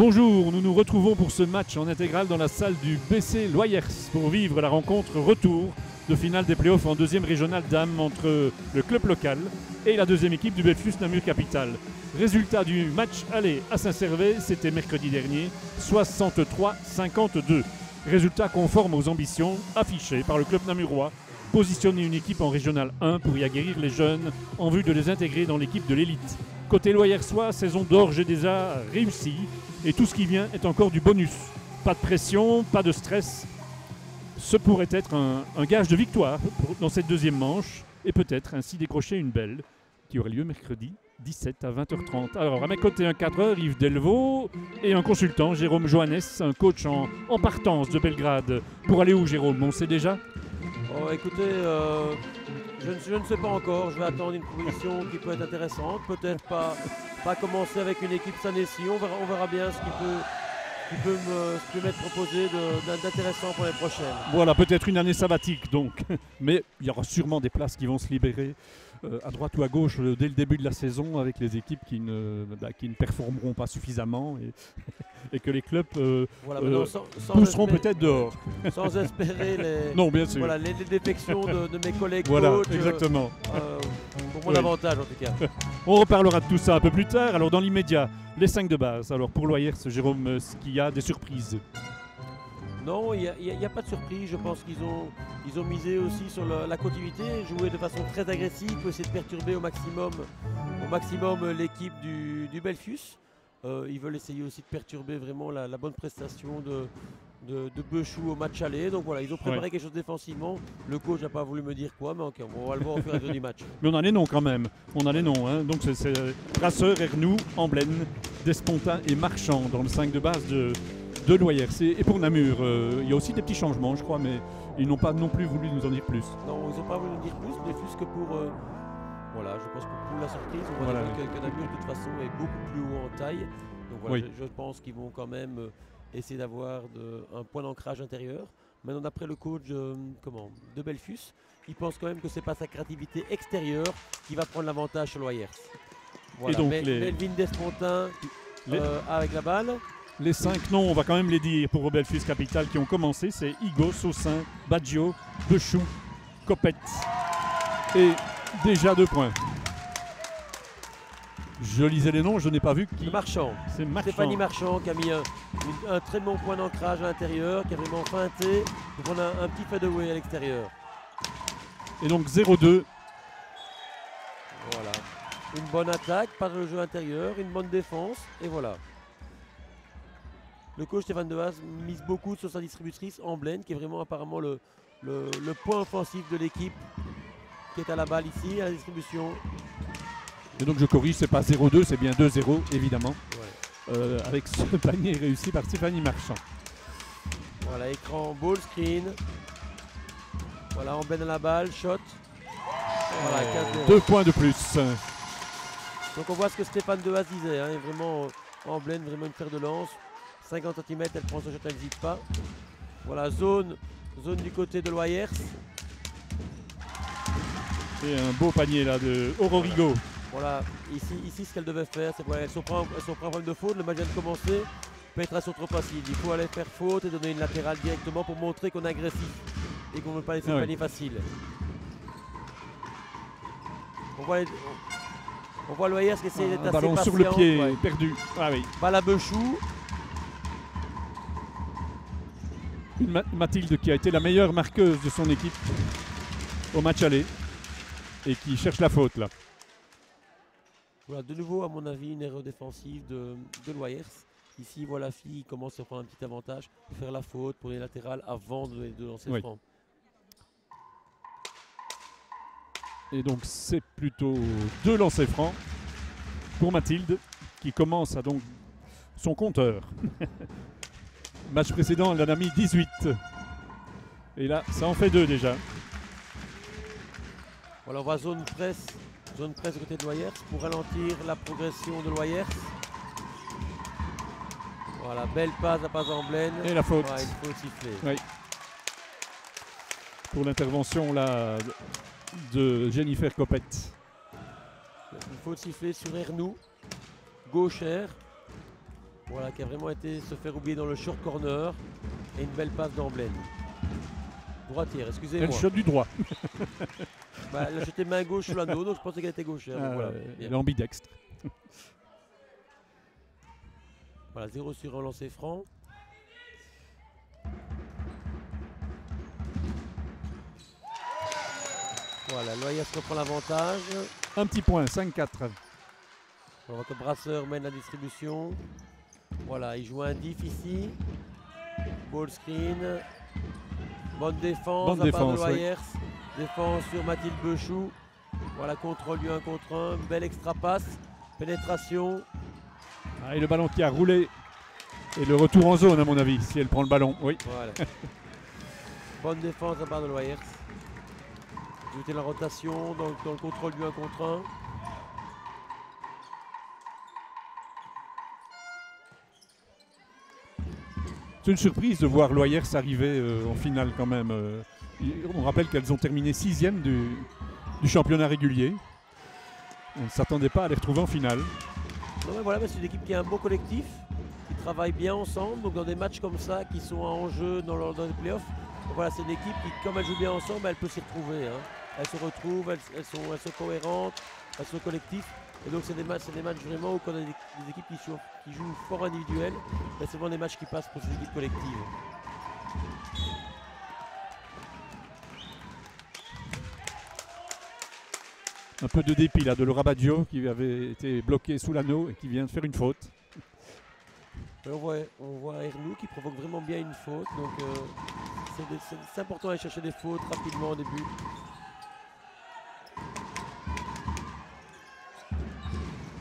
Bonjour, nous nous retrouvons pour ce match en intégrale dans la salle du BC Loyers pour vivre la rencontre retour de finale des playoffs en deuxième régionale dames entre le club local et la deuxième équipe du Belfus Namur Capitale. Résultat du match aller à Saint-Servais, c'était mercredi dernier, 63-52. Résultat conforme aux ambitions affichées par le club namurois, positionner une équipe en régionale 1 pour y aguerrir les jeunes en vue de les intégrer dans l'équipe de l'élite. Côté Loyersois, saison d'orge et déjà réussie et tout ce qui vient est encore du bonus. Pas de pression, pas de stress. Ce pourrait être un gage de victoire dans cette deuxième manche et peut-être ainsi décrocher une belle qui aurait lieu mercredi 17 à 20h30. Alors à mes côtés, un cadreur, Yves Delvaux, et un consultant, Jérôme Johannes, un coach en partance de Belgrade. Pour aller où, Jérôme? On sait déjà? Oh, écoutez, je ne sais pas encore. Je vais attendre une proposition qui peut être intéressante. Peut-être pas commencer avec une équipe Sanessi. On verra bien ce qui peut m'être proposé d'intéressant pour les prochaines. Voilà, peut-être une année sabbatique donc. Mais il y aura sûrement des places qui vont se libérer à droite ou à gauche dès le début de la saison avec les équipes qui ne performeront pas suffisamment et que les clubs pousseront peut-être dehors. Sans espérer non, bien sûr. Voilà, les défections de mes collègues voilà, coachs. Exactement. Pour mon avantage en tout cas. On reparlera de tout ça un peu plus tard. Alors dans l'immédiat, les 5 de base. Alors pour Loyers, Jérôme, est-ce qu'il y a des surprises? Non, il n'y a pas de surprise. Je pense qu'ils ont misé aussi sur la continuité, jouer de façon très agressive pour essayer de perturber au maximum l'équipe du Belfus. Ils veulent essayer aussi de perturber vraiment la bonne prestation de Bechou au match aller. Donc voilà, ils ont préparé quelque chose défensivement. Le coach n'a pas voulu me dire quoi, mais okay, on va le voir au fur et à mesure du match. Mais on a les noms quand même. On a les noms. Hein. Donc c'est Brasseur, Ernoux, Amblaine, Despontin et Marchand dans le 5 de base de Loyers. Et pour Namur, il y a aussi des petits changements, je crois, mais ils n'ont pas non plus voulu nous en dire plus. Non, ils n'ont pas voulu nous dire plus, mais plus que pour... voilà, je pense que pour la surprise, on voit que Namur de toute façon est beaucoup plus haut en taille. Donc voilà, je pense qu'ils vont quand même essayer d'avoir un point d'ancrage intérieur. Maintenant, d'après le coach de Belfus, il pense quand même que ce n'est pas sa créativité extérieure qui va prendre l'avantage sur Loyers. Voilà. Et donc Melvin Despontin avec la balle. Les 5 noms, on va quand même les dire pour Belfus Capital qui ont commencé, c'est Igo, Saussin, Baggio, Bechou, Copette et déjà 2 points. Je lisais les noms, je n'ai pas vu qui. Marchand. C'est Marchand. Stéphanie Marchand qui a mis un très bon point d'ancrage à l'intérieur, qui a vraiment feinté. Donc on a un petit fadeaway à l'extérieur. Et donc 0-2. Voilà. Une bonne attaque par le jeu intérieur, une bonne défense et voilà. Le coach Stéphane Dehaze mise beaucoup sur sa distributrice Amblaine, qui est vraiment apparemment le point offensif de l'équipe, qui est à la balle ici, à la distribution. Et donc je corrige, c'est pas 0-2, c'est bien 2-0 évidemment. Ouais. Avec ce panier réussi par Stéphanie Marchand. Voilà, écran ball screen. Voilà, Amblaine à la balle, shot. Voilà, 4-0. 2 points de plus. Donc on voit ce que Stéphane Dehaze disait, hein, vraiment Amblaine, vraiment une fer de lance. 50 cm, elle prend son shot, elle n'hésite pas. Voilà, zone du côté de Loyers. Et un beau panier là de Ororigo. Voilà, ici ce qu'elle devait faire, c'est voilà, elle se prend un problème de faute, le match vient de commencer, pénétration trop facile. Il faut aller faire faute et donner une latérale directement pour montrer qu'on est agressif et qu'on ne veut pas laisser le panier facile. On voit Loyers qui essaie d'être assez ballon patient. Sur le pied, perdu. Ah oui. Balle à Bechou. Mathilde qui a été la meilleure marqueuse de son équipe au match aller et qui cherche la faute là. Voilà, de nouveau à mon avis une erreur défensive de Loyers. Ici voilà, la fille commence à prendre un petit avantage, faire la faute pour les latérales avant de lancer franc. Et donc c'est plutôt 2 lancers francs pour Mathilde qui commence à donc son compteur. Match précédent, elle en a mis 18. Et là, ça en fait 2 déjà. Voilà, on voit zone presse du côté de Loyers pour ralentir la progression de Loyers. Voilà, belle passe à passe Amblaine. Et la faute. Ouais, il faut siffler. Oui. Pour l'intervention là de Jennifer Copette. Il faut siffler sur Ernoux, gauchère. Voilà, qui a vraiment été se faire oublier dans le short corner. Et une belle passe d'Amblène. Droitière, excusez-moi. Elle shot du droit. Bah, elle a jeté main gauche sous l'anneau, donc je pensais qu'elle était gauchère. Voilà, elle est ambidextre. Voilà, 0 sur un lancé franc. Voilà, Loyers reprend l'avantage. Un petit point, 5-4. On voit que Brasseur mène la distribution. Voilà, il joue un diff ici. Ball screen. Bonne défense de la part de Loyers. Oui. Défense sur Mathilde Bechou. Voilà, contrôle du 1 contre 1. Belle extra passe. Pénétration. Ah, et le ballon qui a roulé. Et le retour en zone, à mon avis, si elle prend le ballon. Oui. Voilà. Bonne défense de la part de Loyers. Jeter la rotation dans le contrôle du 1 contre 1. C'est une surprise de voir Loyers arriver en finale quand même. On rappelle qu'elles ont terminé 6e du championnat régulier. On ne s'attendait pas à les retrouver en finale. Non, mais voilà, c'est une équipe qui a un beau collectif, qui travaille bien ensemble. Donc dans des matchs comme ça qui sont en jeu dans les playoffs, voilà, c'est une équipe qui, comme elle joue bien ensemble, elle peut s'y retrouver. Hein. Elles se retrouvent, elles sont cohérentes, elles sont collectives. Et donc c'est des matchs vraiment où quand on a des équipes qui jouent fort individuel, c'est vraiment des matchs qui passent pour ces équipes collectives. Un peu de dépit là de Laura Baggio qui avait été bloqué sous l'anneau et qui vient de faire une faute. On voit Ernou qui provoque vraiment bien une faute. Donc c'est important d'aller chercher des fautes rapidement au début.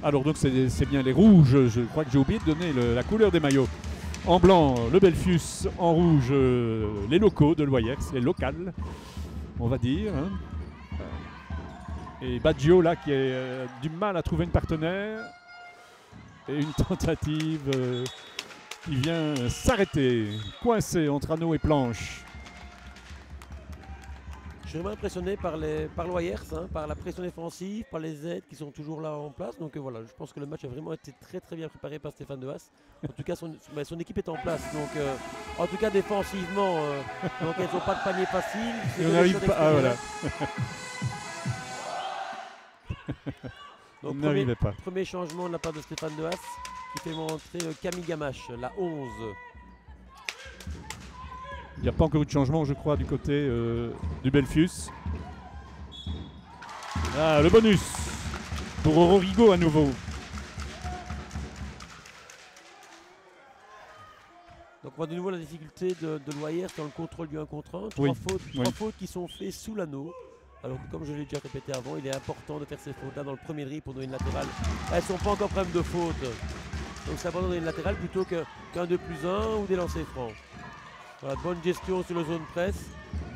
Alors donc c'est bien les rouges, je crois que j'ai oublié de donner la couleur des maillots. En blanc, le Belfius, en rouge, les locaux de Loyers, les locales, on va dire. Hein. Et Baggio là qui a du mal à trouver une partenaire. Et une tentative qui vient s'arrêter, coincée entre anneau et planche. Je suis vraiment impressionné par Loyers, hein, par la pression défensive, par les aides qui sont toujours là en place. Donc voilà, je pense que le match a vraiment été très très bien préparé par Stéphane Dehaas. En tout cas, son équipe est en place. Donc, en tout cas, défensivement, donc elles n'ont pas de panier facile. On n'arrive pas. Ah, voilà. Donc, premier changement de la part de Stéphane Dehaas qui fait montrer Camille Gamache, la 11. Il n'y a pas encore eu de changement, je crois, du côté du Belfius. Ah, le bonus pour Ororigo à nouveau. Donc on voit de nouveau la difficulté de Loyers dans le contrôle du 1 contre 1. Trois fautes qui sont faites sous l'anneau. Alors comme je l'ai déjà répété avant, il est important de faire ces fautes-là dans le premier dribble pour donner une latérale. Elles ne sont pas encore problème de faute. Donc c'est important de donner une latérale plutôt qu'un 2+1 ou des lancers francs. Voilà, bonne gestion sur le zone presse,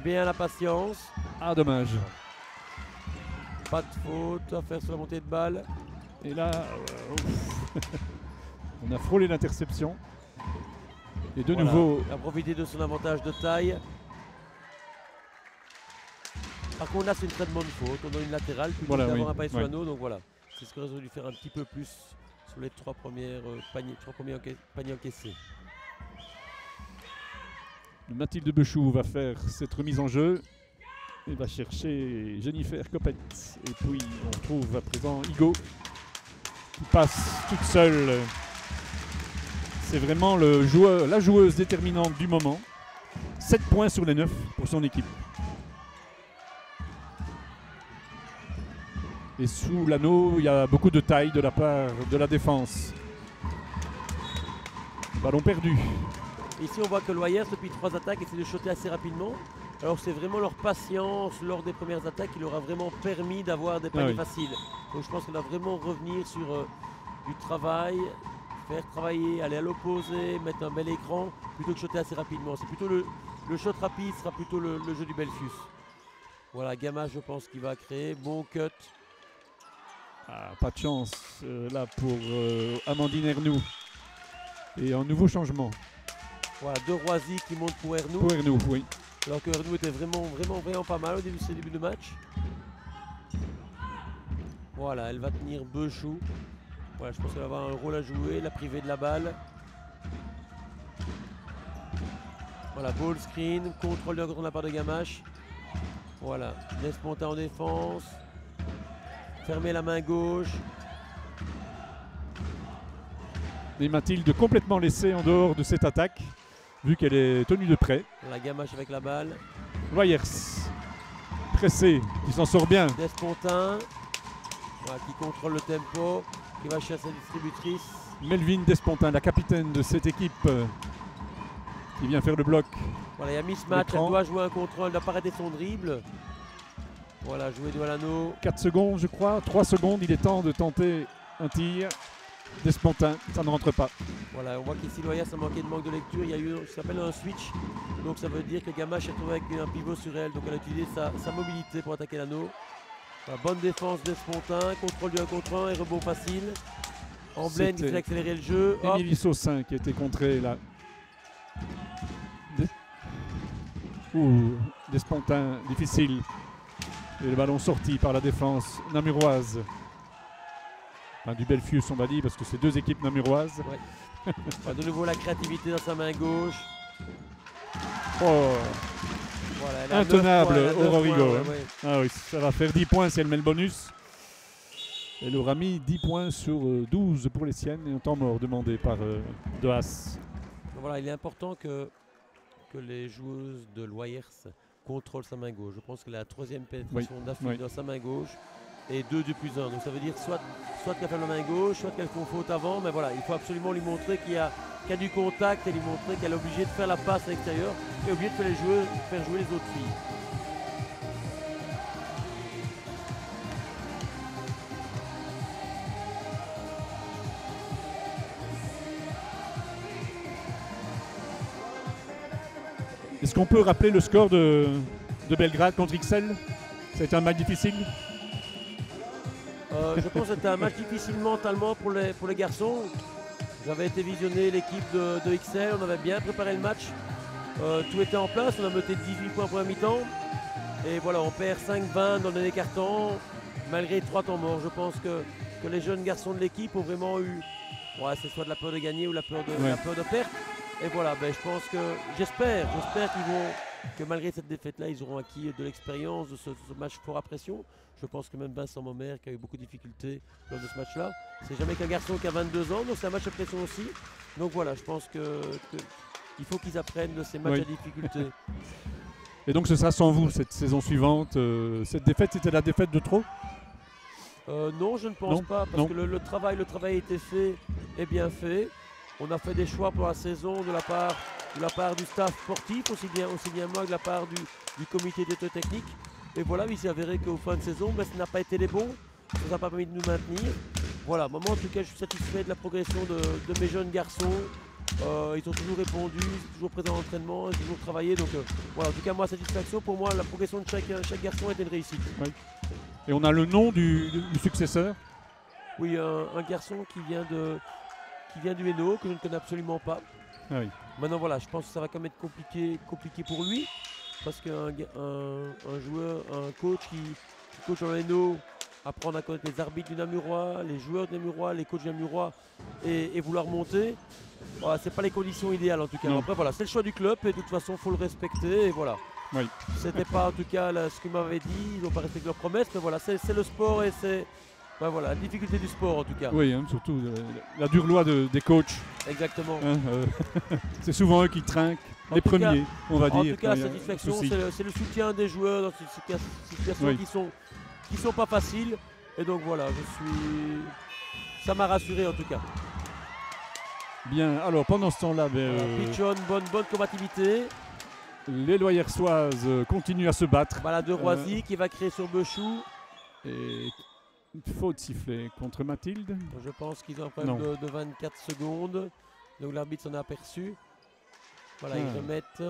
bien la patience. Ah, dommage. Pas de faute à faire sur la montée de balle. Et là, on a frôlé l'interception. Et de nouveau... Il a profité de son avantage de taille. Par contre là c'est une très bonne faute, on a une latérale plutôt d'avoir un panier sur l'anneau, donc voilà. C'est ce que j'aurais dû faire un petit peu plus sur les trois premiers paniers encaissés. Mathilde Bechou va faire cette remise en jeu et va chercher Jennifer Copette. Et puis on trouve à présent Igo qui passe toute seule. C'est vraiment la joueuse déterminante du moment. 7 points sur les 9 pour son équipe. Et sous l'anneau, il y a beaucoup de taille de la part de la défense. Ballon perdu. Ici, on voit que Loyers, depuis 3 attaques, essaie de shotter assez rapidement. Alors, c'est vraiment leur patience lors des premières attaques qui leur a vraiment permis d'avoir des paniers faciles. Donc, je pense qu'on va vraiment revenir sur du travail, faire travailler, aller à l'opposé, mettre un bel écran, plutôt que shotter assez rapidement. C'est plutôt le shot rapide sera plutôt le jeu du Belfius. Voilà, Gamache, je pense qu'il va créer. Bon cut. Ah, pas de chance là pour Amandine Ernou. Et un nouveau changement. Voilà, De Roisy qui monte pour Ernou. Pour Ernou, oui. Alors que Ernou était vraiment pas mal au début de ce début de match. Voilà, elle va tenir Bechou. Voilà, je pense qu'elle va avoir un rôle à jouer, la priver de la balle. Voilà, ball screen, contrôle de la part de Gamache. Voilà, Despontin en défense. Fermer la main gauche. Et Mathilde complètement laissée en dehors de cette attaque, vu qu'elle est tenue de près. La Gamache avec la balle. Loyers, pressé, qui s'en sort bien. Despontin, voilà, qui contrôle le tempo, qui va chercher sa distributrice. Melvin Despontin, la capitaine de cette équipe, qui vient faire le bloc. Voilà, il y a mismatch, elle doit jouer un contrôle, elle doit pas arrêter son dribble. Voilà, jouer de l'anneau. 4 secondes, je crois, 3 secondes, il est temps de tenter un tir. Despontin, ça ne rentre pas. Voilà, on voit qu'ici Loyers a manqué de manque de lecture. Il y a eu ce qu'on appelle un switch. Donc ça veut dire que Gamache est retrouvé avec un pivot sur elle. Donc elle a utilisé sa mobilité pour attaquer l'anneau. Voilà, bonne défense Despontin, contrôle du 1 contre 1 et rebond facile. Amblène qui fait accélérer le jeu. Émilie Saussin qui a été contrée là. Despontin, difficile. Et le ballon sorti par la défense namuroise. Enfin, du Belfius on va dire parce que c'est deux équipes namuroises. Ouais. De nouveau la créativité dans sa main gauche. Oh. Voilà, intenable Aurorigo. Ouais. Ah oui, ça va faire 10 points si elle met le bonus. Elle aura mis 10 points sur 12 pour les siennes et un temps mort demandé par Doas. Voilà, il est important que les joueuses de Loyers contrôlent sa main gauche. Je pense que la troisième pénétration d'affilée dans sa main gauche et 2 du plus 1. Donc ça veut dire soit qu'elle fait la main gauche, soit qu'elle font faute avant. Mais voilà, il faut absolument lui montrer qu'il y a du contact et lui montrer qu'elle est obligée de faire la passe à l'extérieur et obligée de faire jouer les autres filles. Est-ce qu'on peut rappeler le score de Belgrade contre XL? Ça a été un match difficile? Je pense que c'était un match difficile mentalement pour les garçons. J'avais été visionner l'équipe de XL, on avait bien préparé le match. Tout était en place, on a noté 18 points pour la mi-temps. Et voilà, on perd 5-20 dans le dernier quart-temps, malgré 3 temps morts. Je pense que les jeunes garçons de l'équipe ont vraiment eu, c'est soit de la peur de gagner ou la peur de perdre. Et voilà, je pense que j'espère que malgré cette défaite-là, ils auront acquis de l'expérience de ce match fort à pression. Je pense que même Vincent Momer, qui a eu beaucoup de difficultés lors de ce match-là, c'est jamais qu'un garçon qui a 22 ans, donc c'est un match à pression aussi. Donc voilà, je pense qu'il faut qu'ils apprennent de ces matchs à difficulté. Et donc ce sera sans vous cette saison suivante. Cette défaite, c'était la défaite de trop? Non, je ne pense pas, parce que le travail a été fait et bien fait. On a fait des choix pour la saison de la part du staff sportif, aussi bien moi que de la part du comité d'études techniques. Et voilà, il s'est avéré qu'au fin de saison, ça n'a pas été les bons. Ça n'a pas permis de nous maintenir. Voilà, moi en tout cas, je suis satisfait de la progression de mes jeunes garçons. Ils ont toujours répondu, toujours présents à l'entraînement, ils ont toujours travaillé. Donc voilà, en tout cas, moi, satisfaction. Pour moi, la progression de chaque garçon était une réussite. Oui. Et on a le nom du successeur? Oui, un garçon qui vient du Hainaut, que je ne connais absolument pas. Ah oui. Maintenant voilà, je pense que ça va quand même être compliqué pour lui, parce qu'un joueur, un coach qui coach en Hainaut, apprendre à connaître les arbitres du Namurois, les joueurs du Namurois, les coachs du Namurois et vouloir monter, voilà, c'est pas les conditions idéales en tout cas. Après voilà, c'est le choix du club et de toute façon il faut le respecter et voilà. Oui. C'était pas en tout cas ce qu'ils m'avaient dit, ils n'ont pas respecté leurs promesses, mais voilà, c'est le sport et c'est voilà, la difficulté du sport en tout cas. Oui, surtout la dure loi des coachs. Exactement. C'est souvent eux qui trinquent, les premiers, on va dire. En tout cas, la satisfaction, c'est le soutien des joueurs dans ces situations qui sont pas faciles. Et donc voilà, ça m'a rassuré en tout cas. Bien, alors pendant ce temps-là, Pichon, bonne combativité. Les Loyersoises continuent à se battre. Voilà, de Roisy qui va créer sur Bechou. Et une faute sifflée contre Mathilde. Je pense qu'ils ont un problème de 24 secondes. Donc l'arbitre s'en est aperçu. Voilà, ils remettent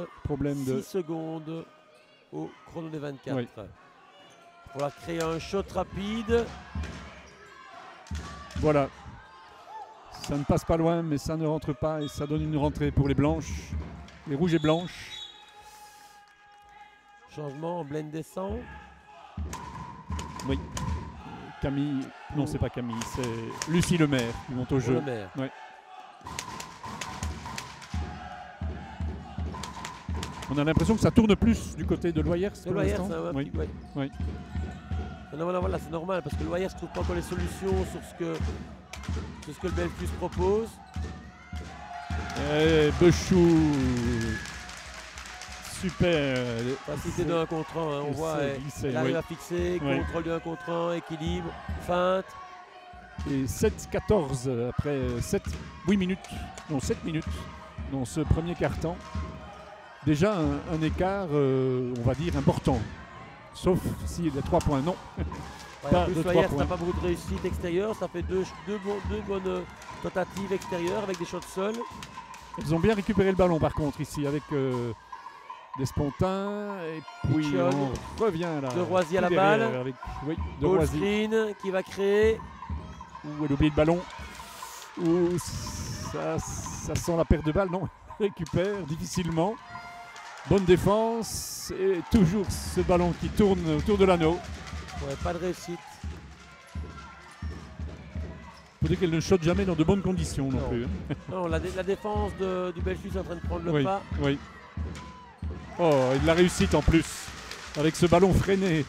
6 secondes au chrono des 24. Oui. Voilà, créer un shot rapide. Voilà. Ça ne passe pas loin, mais ça ne rentre pas et ça donne une rentrée pour les blanches. Les rouges et blanches. Changement, Blaine descend. Oui. Camille, non c'est pas Camille, c'est Lucie Lemaire qui monte au jeu. Lemaire. Ouais. On a l'impression que ça tourne plus du côté de Loyers. De Loyers, oui. Oui. Voilà, c'est normal parce que Loyers ne trouve pas encore les solutions sur ce que le Belfus propose. Et Bechou, super. Facilité de 1 contre 1, hein, on voit, il arrive à fixer, contrôle de 1 contre 1, équilibre, feinte. Et 7-14 après 7 minutes dans ce premier quart-temps. Déjà un écart, on va dire, important. Sauf s'il y a 3 points, non. Ouais, en plus, Loyers n'a pas beaucoup de réussite extérieure, ça fait deux bonnes tentatives extérieures avec des shots seuls. Ils ont bien récupéré le ballon par contre ici avec Despontins et puis on revient là. De Roisy à la balle. Avec, de Roisy. Screen qui va créer. Elle oublie le ballon. Ça sent la perte de balle, non. Récupère difficilement. Bonne défense et toujours ce ballon qui tourne autour de l'anneau. Ouais, pas de réussite. Il faut dire qu'elle ne shot jamais dans de bonnes conditions non plus. Non, la défense du Belfus est en train de prendre le pas. Oui. Oh, et de la réussite en plus, avec ce ballon freiné.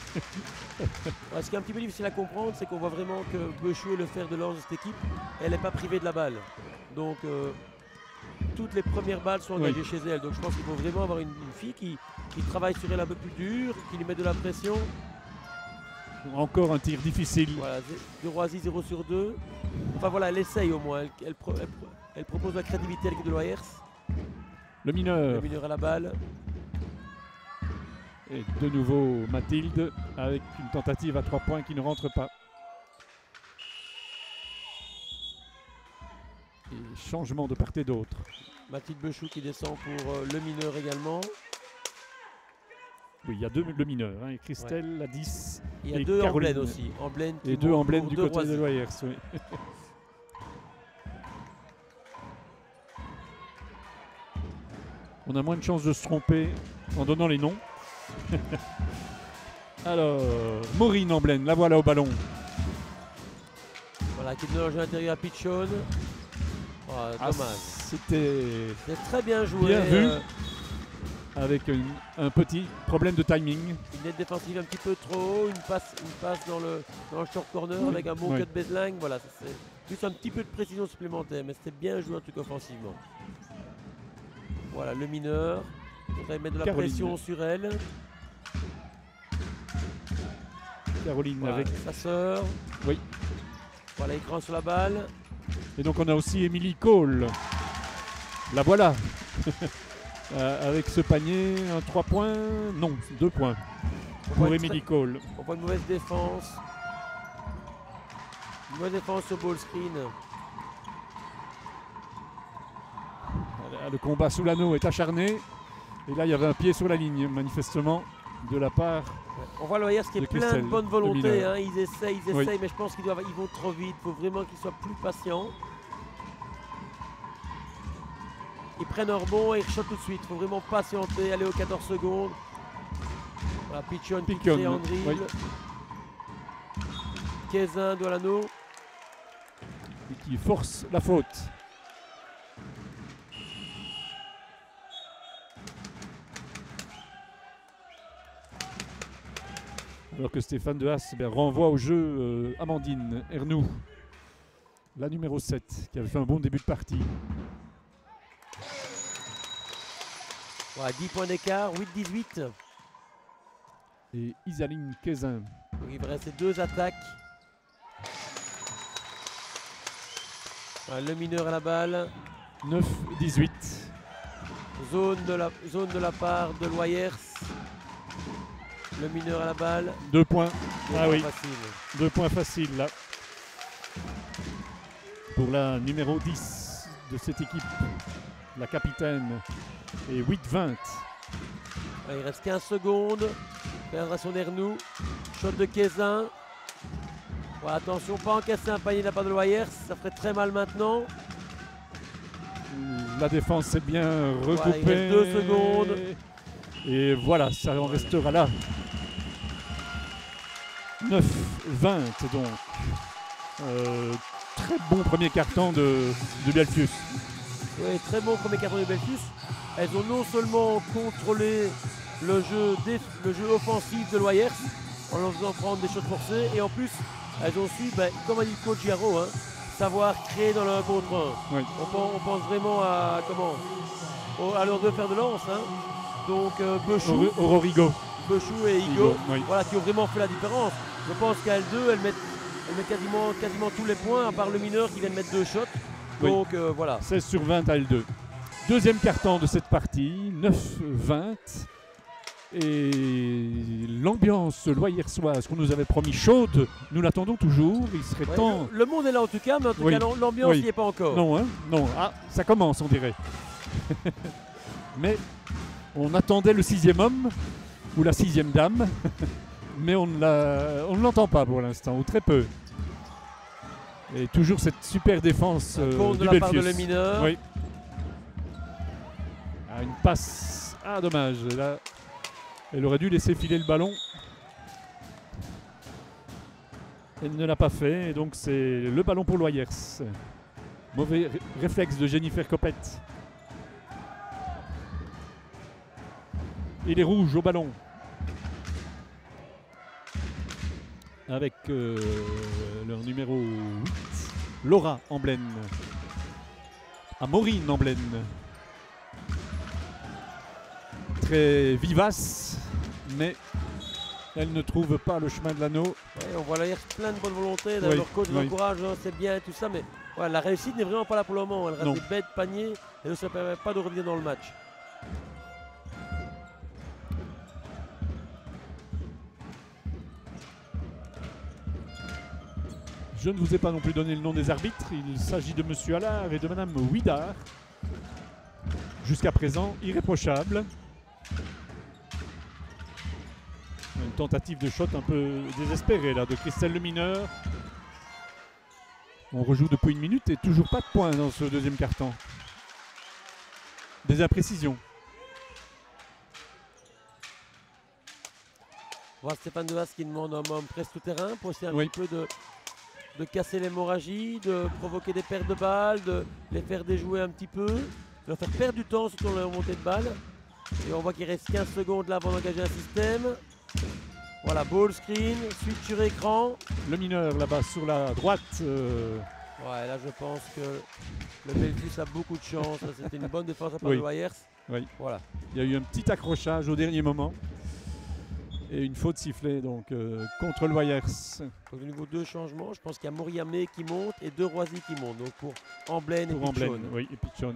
Ouais, ce qui est un petit peu difficile à comprendre, c'est qu'on voit vraiment que Bechou est le fer de lance de cette équipe. Elle n'est pas privée de la balle. Donc, toutes les premières balles sont engagées chez elle. Donc, je pense qu'il faut vraiment avoir une fille qui travaille sur elle un peu plus dur, qui lui met de la pression. Encore un tir difficile. Voilà, de Roisy 0 sur 2. Enfin voilà, elle essaye au moins. Elle propose la crédibilité à l'équipe de Loyers. Le mineur. Le mineur à la balle. Et de nouveau Mathilde avec une tentative à 3 points qui ne rentre pas. Et changement de part et d'autre. Mathilde Bechou qui descend pour le mineur également. Oui, il y a le mineur, hein, et Christelle, la 10. Il y a deux Amblaine aussi. Et 2 Amblaine du côté Roisy. De Loyers. Oui. On a moins de chances de se tromper en donnant les noms. Alors, Maureen Amblaine, la voilà au ballon. Voilà, qui donne un jeu intérieur à Pichon. Oh, dommage. C'était très bien joué. Bien vu. Avec un petit problème de timing. Une nette défensive un petit peu trop haut, une passe dans le short corner avec un bon cut baseline. Voilà, c'est juste un petit peu de précision supplémentaire, mais c'était bien joué en tout cas offensivement. Voilà, le mineur. Il faudrait mettre de la pression sur elle. Caroline voilà, avec sa sœur. Oui. Voilà, écran sur la balle. Et donc on a aussi Emily Cole. La voilà. Avec ce panier, un 3 points, non, 2 points pour Emily Cole. On voit une mauvaise défense. Une mauvaise défense au ball screen. Le combat sous l'anneau est acharné. Et là, il y avait un pied sur la ligne, manifestement, de la part. On voit Loyers qui est plein de bonne volonté. Hein. Ils essayent, mais je pense qu'ils vont trop vite. Il faut vraiment qu'ils soient plus patients. Ils prennent un rebond et ils shot tout de suite. Il faut vraiment patienter, aller aux 14 secondes. Voilà, Pichon qui crée en dribble. Kézin de l'anneau. Et qui force la faute. Alors que Stéphane de Haas renvoie au jeu Amandine Ernoux, la numéro 7, qui avait fait un bon début de partie. Voilà, 10 points d'écart, 8-18. Et Isaline Kézin. Donc il va rester 2 attaques. Voilà, le mineur à la balle. 9-18. Zone de la part de Loyers. Le mineur à la balle. 2 points. Ah oui. Facile. 2 points faciles là. Pour la numéro 10 de cette équipe, la capitaine. Et 8-20. Il reste 15 secondes. Pénétration d'Ernoux. Shot de Kézin. Voilà, attention, pas encaisser un panier de la part de Loyers. Ça ferait très mal maintenant. La défense s'est bien recoupée. Voilà, il reste 2 secondes. Et voilà, ça en restera là. 9-20 donc. Très bon premier carton de Belfius. Oui, très bon premier carton de Belfius. elles ont non seulement contrôlé le jeu offensif de Loyers en leur faisant prendre des shots forcés, et en plus elles ont su, comme a dit le coach Giaro, savoir créer dans le 1 contre 1. Oui. On pense vraiment à leurs deux fers de lance. Donc Bechou, Bechou et Higo, oui. voilà, qui ont vraiment fait la différence. Je pense qu'à L2, elles mettent quasiment tous les points, à part le mineur qui vient de mettre 2 shots. Donc voilà. 16 sur 20 à L2. Deuxième carton de cette partie, 9-20. Et l'ambiance loyersoise qu'on nous avait promis chaude, nous l'attendons toujours. Il serait temps. Le monde est là en tout cas, mais en tout cas l'ambiance n'y est pas encore. Non, non. Ah, ça commence, on dirait. Mais on attendait le 6e homme ou la 6e dame, mais on ne l'entend pas pour l'instant, ou très peu. Et toujours cette super défense de la part de le mineur. Oui. Ah, une passe. Ah, dommage. Là, elle aurait dû laisser filer le ballon. Elle ne l'a pas fait, et donc c'est le ballon pour Loyers. Mauvais réflexe de Jennifer Copette. Et les rouges au ballon. Avec leur numéro 8, Laura Amblaine. À Maureen Amblaine. Très vivace, mais elle ne trouve pas le chemin de l'anneau. Ouais, on voit là plein de bonne volonté, leur coach l'encourage, c'est bien, tout ça, mais voilà, la réussite n'est vraiment pas là pour le moment. Elle rate des bêtes paniers et ça ne permet pas de revenir dans le match. Je ne vous ai pas non plus donné le nom des arbitres. Il s'agit de Monsieur Allard et de Madame Ouidard. Jusqu'à présent, irréprochable. Une tentative de shot un peu désespérée là de Christelle Le Mineur. On rejoue depuis une minute et toujours pas de points dans ce deuxième carton. Des imprécisions. Voilà Stéphane Dehaas qui demande un homme presque tout terrain pour essayer un petit peu de casser l'hémorragie, de provoquer des pertes de balles, de les faire déjouer un petit peu, de leur faire perdre du temps sur la remontée de balles. Et on voit qu'il reste 15 secondes là avant d'engager un système. Voilà, ball screen, switch sur écran. Le mineur là-bas sur la droite. Ouais, là je pense que le Belgius a beaucoup de chance. C'était une bonne défense à part de Loyers. Oui. Voilà. Il y a eu un petit accrochage au dernier moment. Et une faute sifflée donc contre le Loyers. Donc, au niveau 2 changements, je pense qu'il y a Moriamé qui monte et 2 Roisy qui montent. Donc pour Amblaine et Pichon. Oui, et Pichon.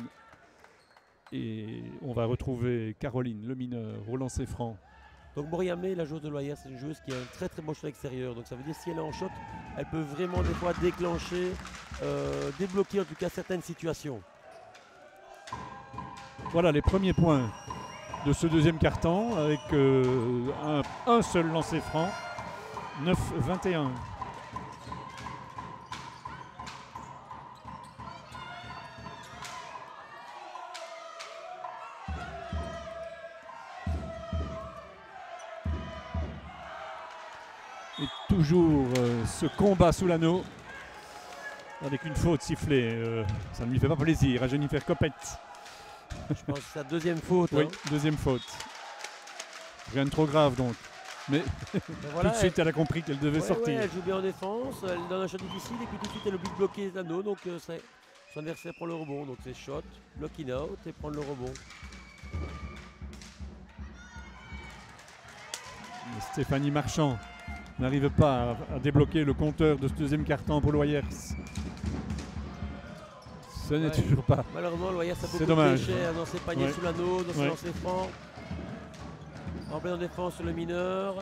Et on va retrouver Caroline, le mineur, au lancer franc. Donc Moriamé, la joueuse de Loyers, c'est une joueuse qui a un très très bon shot extérieur. Donc ça veut dire si elle est en shot, elle peut vraiment des fois déclencher, débloquer en tout cas certaines situations. Voilà les premiers points de ce deuxième carton avec un seul lancer franc, 9-21. Et toujours ce combat sous l'anneau avec une faute sifflée. Ça ne lui fait pas plaisir à Jennifer Copette. Je pense que c'est sa deuxième faute. Oui, deuxième faute. Rien de trop grave donc. Mais voilà, tout de suite elle a compris qu'elle devait sortir. Ouais, elle joue bien en défense, elle donne un shot difficile et puis tout de suite elle oublie de bloquer l'anneau. Donc son adversaire prend le rebond. Donc c'est shot, blocking out et prendre le rebond. Et Stéphanie Marchand n'arrive pas à débloquer le compteur de ce deuxième carton pour Loyers. Ce n'est toujours pas. Malheureusement, Loyers a beaucoup de déchets dans ses paniers sous l'anneau, dans ses lancers francs. En pleine défense sur le mineur.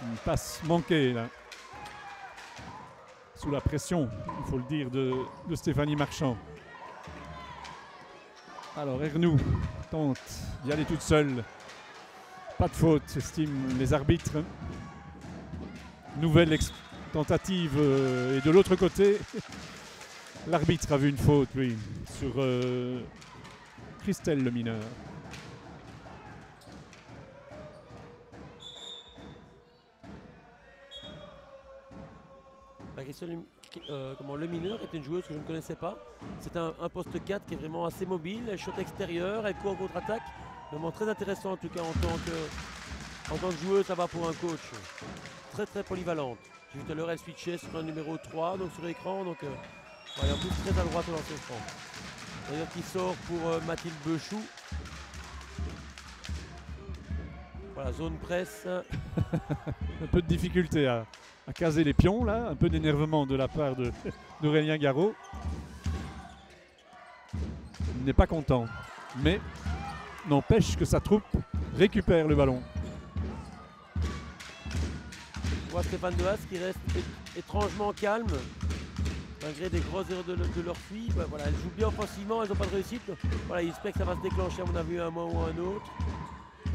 Une passe manquée là. Sous la pression, il faut le dire, de Stéphanie Marchand. Alors Ernoux tente d'y aller toute seule. Pas de faute, estiment les arbitres. Nouvelle tentative et de l'autre côté, l'arbitre a vu une faute, lui, sur Christelle Le Mineur. Le Mineur est une joueuse que je ne connaissais pas. C'est un poste 4 qui est vraiment assez mobile. Elle shot extérieur, elle court en contre-attaque. Vraiment très intéressant en tout cas en tant que joueuse, ça va pour un coach. Très très polyvalente. J'ai vu tout à l'heure, elle switchait sur un numéro 3 donc sur l'écran. Donc elle est en plus très à droite dans ses francs. D'ailleurs qui sort pour Mathilde Bechou. Voilà, zone presse. Un peu de difficulté à caser les pions là, un peu d'énervement de la part d'Aurélien Garot. Il n'est pas content, mais n'empêche que sa troupe récupère le ballon. On voit Stéphane Dehaas qui reste étrangement calme, malgré des grosses erreurs de leur fille. Ben voilà, elles jouent bien offensivement, elles n'ont pas de réussite. Voilà, il espère que ça va se déclencher à mon avis un moment ou un autre.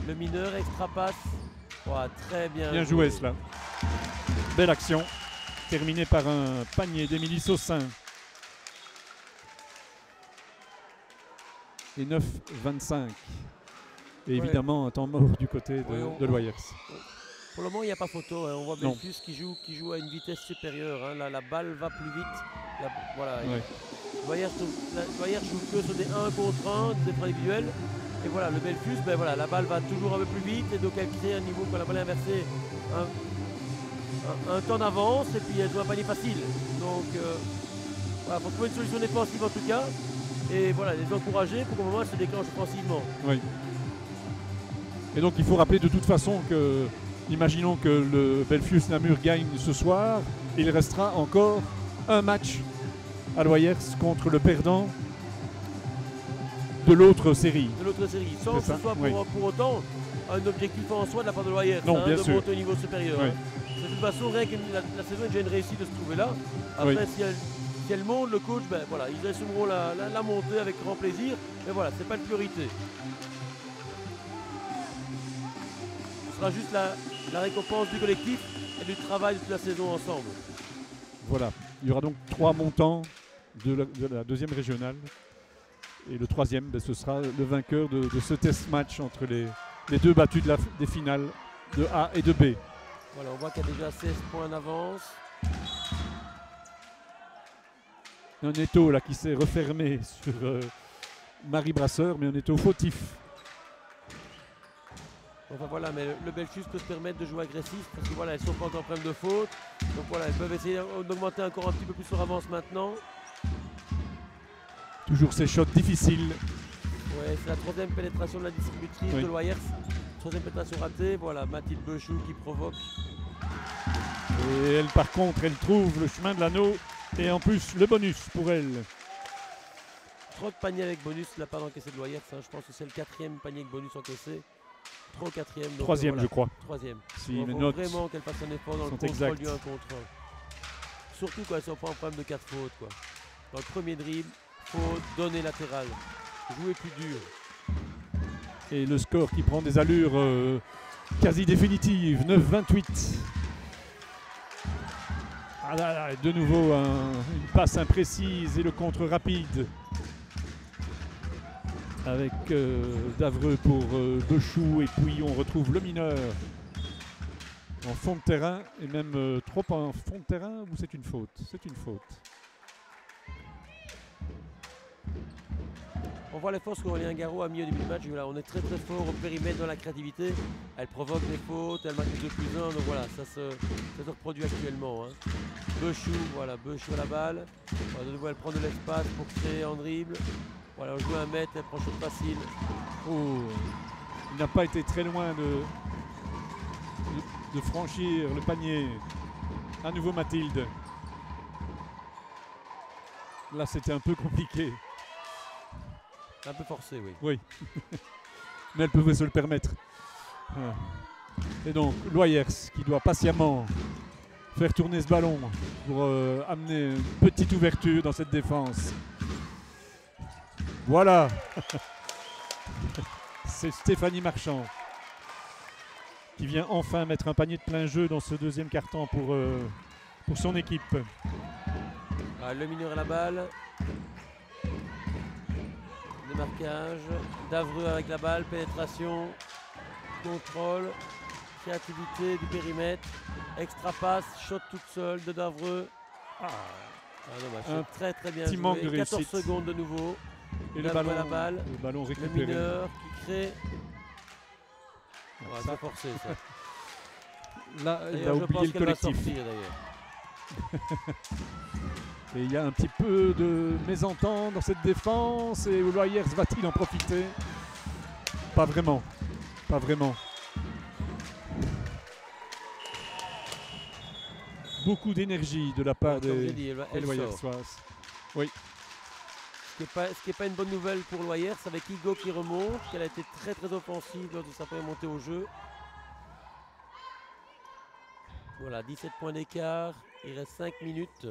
Le Mineur, extra passe. Voilà, très bien. Bien joué cela. Belle action, terminée par un panier d'Émilie Saussin. Et 9-25. Et évidemment un temps mort du côté de Loyers. Pour le moment, il n'y a pas photo. Hein. On voit Belfus qui joue à une vitesse supérieure. Hein. La balle va plus vite. Voilà. Loyers joue que sur des 1 contre 1, des points individuels. Et voilà, le Belfus, ben voilà, la balle va toujours un peu plus vite. Et donc elle crée un niveau quand la balle est inversée, un temps d'avance. Et puis elle joue un panier facile. Donc voilà, il faut trouver une solution défensive en tout cas. Et voilà, les encourager pour qu'au moment elle se déclenche offensivement. Oui. Et donc il faut rappeler de toute façon que, imaginons que le Belfus Namur gagne ce soir, il restera encore un match à Loyers contre le perdant de l'autre série. De l'autre série, sans que ce soit pour autant un objectif en soi de la part de Loyers, non, bien de sûr. monter au niveau supérieur. Oui. De toute façon, rien que la saison est déjà une réussite de se trouver là. Après, si elle monte, le coach, ben voilà, ils assumeront la montée avec grand plaisir. Mais voilà, c'est pas une priorité. Ce sera juste la récompense du collectif et du travail de toute la saison ensemble. Voilà, il y aura donc 3 montants de la deuxième régionale. Et le troisième, ben, ce sera le vainqueur de ce test match entre les deux battus des finales de A et de B. Voilà, on voit qu'il y a déjà 16 points d'avance. Un étau là qui s'est refermé sur Marie Brasseur, mais un étau fautif. Enfin voilà, mais le Belfus peut se permettre de jouer agressif parce que voilà, elles ne sont pas encore en problème de faute. Donc voilà, elles peuvent essayer d'augmenter encore un petit peu plus leur avance maintenant. Toujours ces shots difficiles. Ouais, c'est la troisième pénétration de la distributrice de Loyers. Troisième pénétration ratée. Voilà, Mathilde Bechou qui provoque. Et elle, par contre, elle trouve le chemin de l'anneau et en plus le bonus pour elle. Trop de paniers avec bonus de la part d'encaissé de Loyers. Hein. Je pense que c'est le 4e panier avec bonus encaissé. 3 ou 4e. 3e, voilà. Je crois. 3e. Si il faut vraiment qu'elle fasse un effort dans le contrôle du 1 contre 1. Surtout quand elles sont pas en problème de 4 fautes. Quoi. Dans le premier dribble, faute, donner latéral. Jouer plus dur. Et le score qui prend des allures quasi définitives, 9-28. Ah là là, de nouveau une passe imprécise et le contre rapide. Avec Davreux pour Bechou, et puis on retrouve le Mineur en fond de terrain, et même trop en fond de terrain, ou c'est une faute? C'est une faute. On voit les forces qu'Aurélien Garot a mis au début du match. Voilà, on est très très fort au périmètre dans la créativité. Elle provoque des fautes, elle marque 2+1, donc voilà, ça se reproduit actuellement. Hein. Bechou, voilà, Bechou à la balle. Voilà, de nouveau, elle prend de l'espace pour créer en dribble. Voilà, on joue 1 mètre, elle prend shot facile. Oh, il n'a pas été très loin de franchir le panier. À nouveau Mathilde. Là, c'était un peu compliqué. Un peu forcé, oui. Oui. Mais elle pouvait se le permettre. Voilà. Et donc, Loyers qui doit patiemment faire tourner ce ballon pour amener une petite ouverture dans cette défense. Voilà. C'est Stéphanie Marchand qui vient enfin mettre un panier de plein jeu dans ce deuxième quart-temps pour son équipe. Ah, le Mineur à la balle. Démarquage. Davreux avec la balle. Pénétration. Contrôle. Créativité du périmètre. Extra passe. Shot toute seule de Davreux. dommage. Très très bien petit joué. manque de 14 réussite. secondes de nouveau. Et la balle, le ballon le récupéré. mineur qui crée. Ouais, c'est forcé ça. Là, il va oublier le collectif. Sortir, et il y a un petit peu de mésentente dans cette défense. Et Loyers va-t-il en profiter? Pas vraiment. Pas vraiment. Beaucoup d'énergie de la part des Loyersois. Oui. Ce qui n'est pas une bonne nouvelle pour Loyers, avec Igo qui remonte, qu'elle a été très très offensive lors de sa première montée au jeu. Voilà, 17 points d'écart, il reste 5 minutes.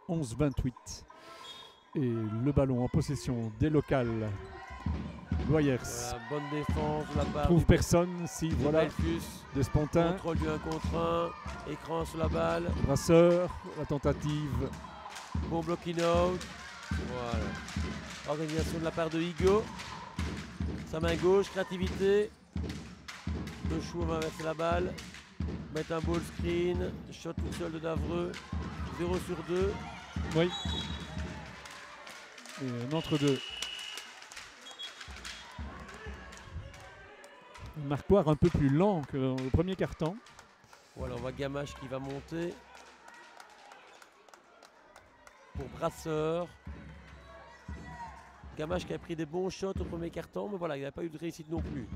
11-28. Et le ballon en possession des locales. Loyers. Voilà, bonne défense de la part. Trouve personne. Si, voilà. Belfus. Despontin. Contrôle du 1 contre 1. Écran sur la balle. Brasseur. La tentative. Bon blocking out. Voilà. Organisation de la part de Igo. Sa main gauche, créativité. Le Chou va verser la balle. Mettre un ball screen. Shot tout seul de Davreux. 0 sur 2. Oui. Et un entre-deux. Un marquoir un peu plus lent que dans le premier quart-temps. Voilà, on voit Gamache qui va monter. Pour Brasseur. Gamache qui a pris des bons shots au premier quart-temps, mais voilà, il n'a pas eu de réussite non plus.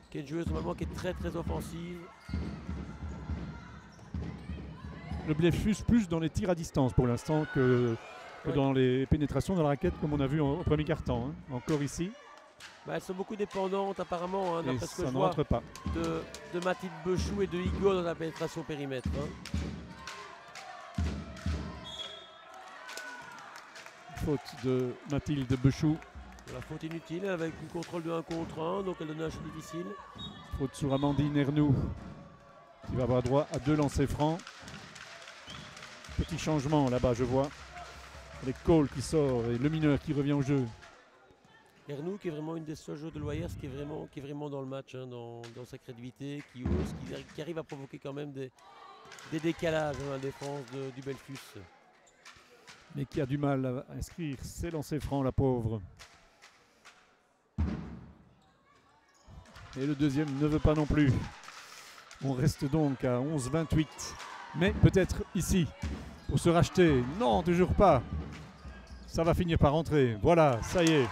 Qui est une joueuse normalement qui est très très offensive. Le Belfus plus dans les tirs à distance pour l'instant que dans les pénétrations dans la raquette comme on a vu au premier quart-temps. Hein. Encore ici. Elles sont beaucoup dépendantes apparemment, hein, d'après ce que ça je vois, n'entre pas. de Mathilde Bechou et de Igo dans la pénétration périmètre. Hein. Faute de Mathilde Bechou. La faute inutile avec une contrôle de 1 contre 1, donc elle donne un shoot difficile. Faute sur Amandine Ernoux qui va avoir droit à 2 lancers francs. Petit changement là-bas, je vois. Avec Cole qui sort et le mineur qui revient au jeu. Ernoux qui est vraiment une des seuls joueurs de Loyers qui est vraiment dans le match, hein, dans sa créativité, qui arrive à provoquer quand même des décalages dans la défense du Belfus. Mais qui a du mal à inscrire ses lancers francs, la pauvre. Et le deuxième ne veut pas non plus. On reste donc à 11-28. Mais peut-être ici, pour se racheter. Non, toujours pas. Ça va finir par rentrer. Voilà, ça y est.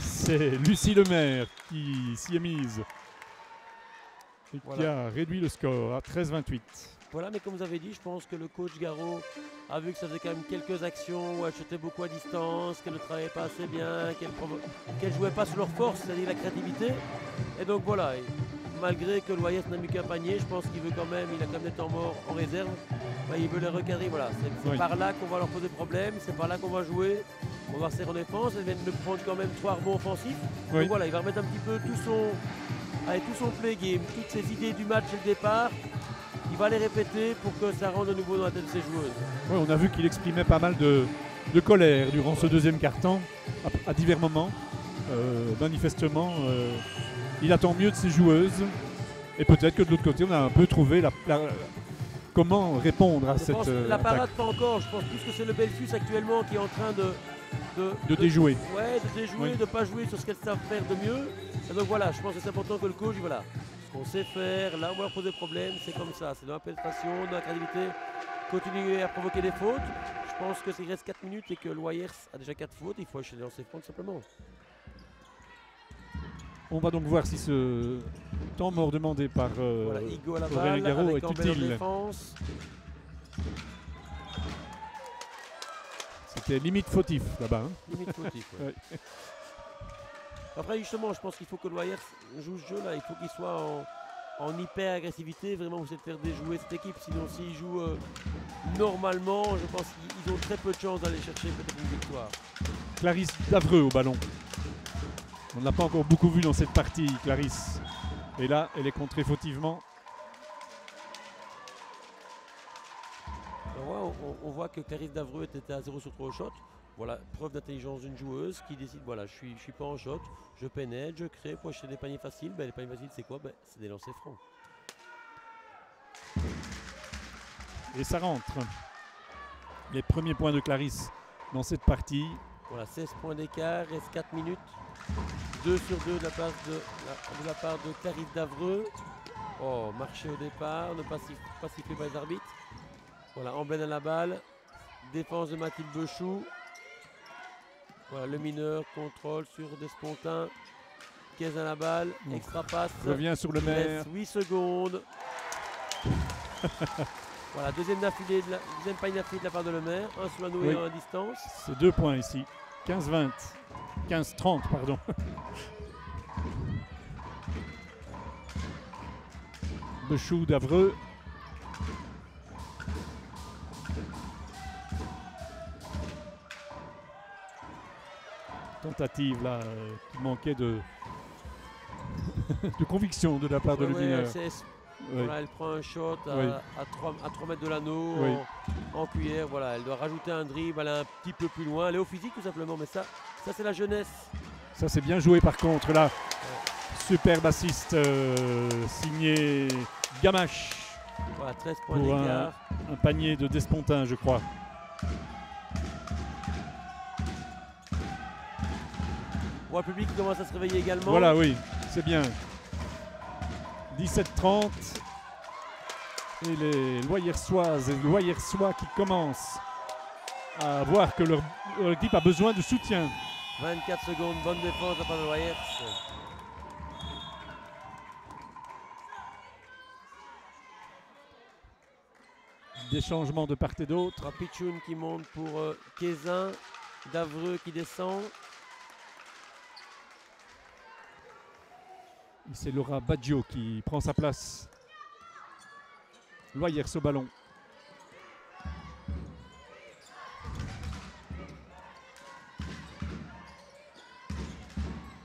C'est Lucie Lemaire qui s'y est mise. Et qui a réduit le score à 13-28. Voilà, mais comme vous avez dit, je pense que le coach Garot a vu que ça faisait quand même quelques actions où elle chutait beaucoup à distance, qu'elle ne travaillait pas assez bien, qu'elle ne jouait pas sur leur force, c'est-à-dire la créativité. Et donc voilà, malgré que Loyers n'a mis qu'un panier, je pense qu'il veut quand même, il a quand même des temps morts en réserve. Il veut les recadrer, voilà. C'est par là qu'on va leur poser problème, c'est par là qu'on va jouer. On va serrer en défense, elle vient de prendre quand même 3 rebonds offensifs. Oui. Donc voilà, il va remettre un petit peu tout son play game, toutes ses idées du match et le départ. Il va les répéter pour que ça rentre de nouveau dans la tête de ses joueuses. Oui, on a vu qu'il exprimait pas mal de colère durant ce deuxième quart-temps, à divers moments. Manifestement, il attend mieux de ses joueuses. Et peut-être que de l'autre côté, on a un peu trouvé comment répondre à cette la parade attaque. pas encore. Je pense plus que c'est le Belfus actuellement qui est en train de déjouer. Ouais, de déjouer, Oui. de ne pas jouer sur ce qu'elles savent faire de mieux. Et donc voilà, je pense que c'est important que le coach, voilà, ce qu'on sait faire, là on va leur poser problème, c'est comme ça, c'est dans la pénétration, dans la créativité, continuer à provoquer des fautes. Je pense que s'il reste 4 minutes et que Loyers a déjà 4 fautes, il faut acheter dans ses fautes simplement. On va donc voir si ce temps mort demandé par voilà, Igo à la Aurélien balle, Garot avec est Campbell en utile. défense. C'était limite fautif là-bas. Hein. Limite fautif, ouais. Après justement, je pense qu'il faut que Loyers joue ce jeu-là, il faut qu'il soit en hyper agressivité, vraiment vous essayer de faire déjouer cette équipe, sinon s'ils jouent normalement, je pense qu'ils ont très peu de chances d'aller chercher peut-être une victoire. Clarisse Davreux au ballon. On ne l'a pas encore beaucoup vu dans cette partie, Clarisse. Et là, elle est contrée fautivement. On voit que Clarisse Davreux était à 0 sur 3 au shot. Voilà, preuve d'intelligence d'une joueuse qui décide, voilà, je suis pas en shot, je pénètre, je crée pour acheter des paniers faciles. Les paniers faciles, c'est quoi? C'est des lancers francs. Et ça rentre. Les premiers points de Clarisse dans cette partie. Voilà, 16 points d'écart, reste 4 minutes. 2 sur 2 de la part de Clarisse Davreux. Oh, marché au départ, ne pas siffler par les arbitres. Voilà, Amblène à la balle. Défense de Mathilde Bechou. Voilà, le mineur, contrôle sur Despontin. Caisse à la balle, extra passe. Revient sur le maire. 8 secondes. Voilà, deuxième panier d'affilée de la part de Lemaire. Un sous l'anneau et un à distance. C'est 2 points ici. 15-20. 15-30, pardon. Bechou, Davreux. Tentative là qui manquait de de conviction de la part de Lemineur. Voilà, elle prend un shot à 3 mètres de l'anneau en cuillère. Voilà, elle doit rajouter un dribble, elle est un petit peu plus loin. Elle est au physique tout simplement, mais ça c'est la jeunesse. Ça c'est bien joué par contre là. Superbe assist signé Gamache. Voilà, 13 points d'écart. Un panier de Despontin, je crois. Le public qui commence à se réveiller également. Voilà, oui, c'est bien. 17-30. Et les Loyersoises et Loyersois qui commencent à voir que leur équipe a besoin de soutien. 24 secondes, bonne défense de la part de Loyers. Des changements de part et d'autre. Pichoun qui monte pour Kézin. Davreux qui descend. C'est Laura Baggio qui prend sa place. Loyers au ballon.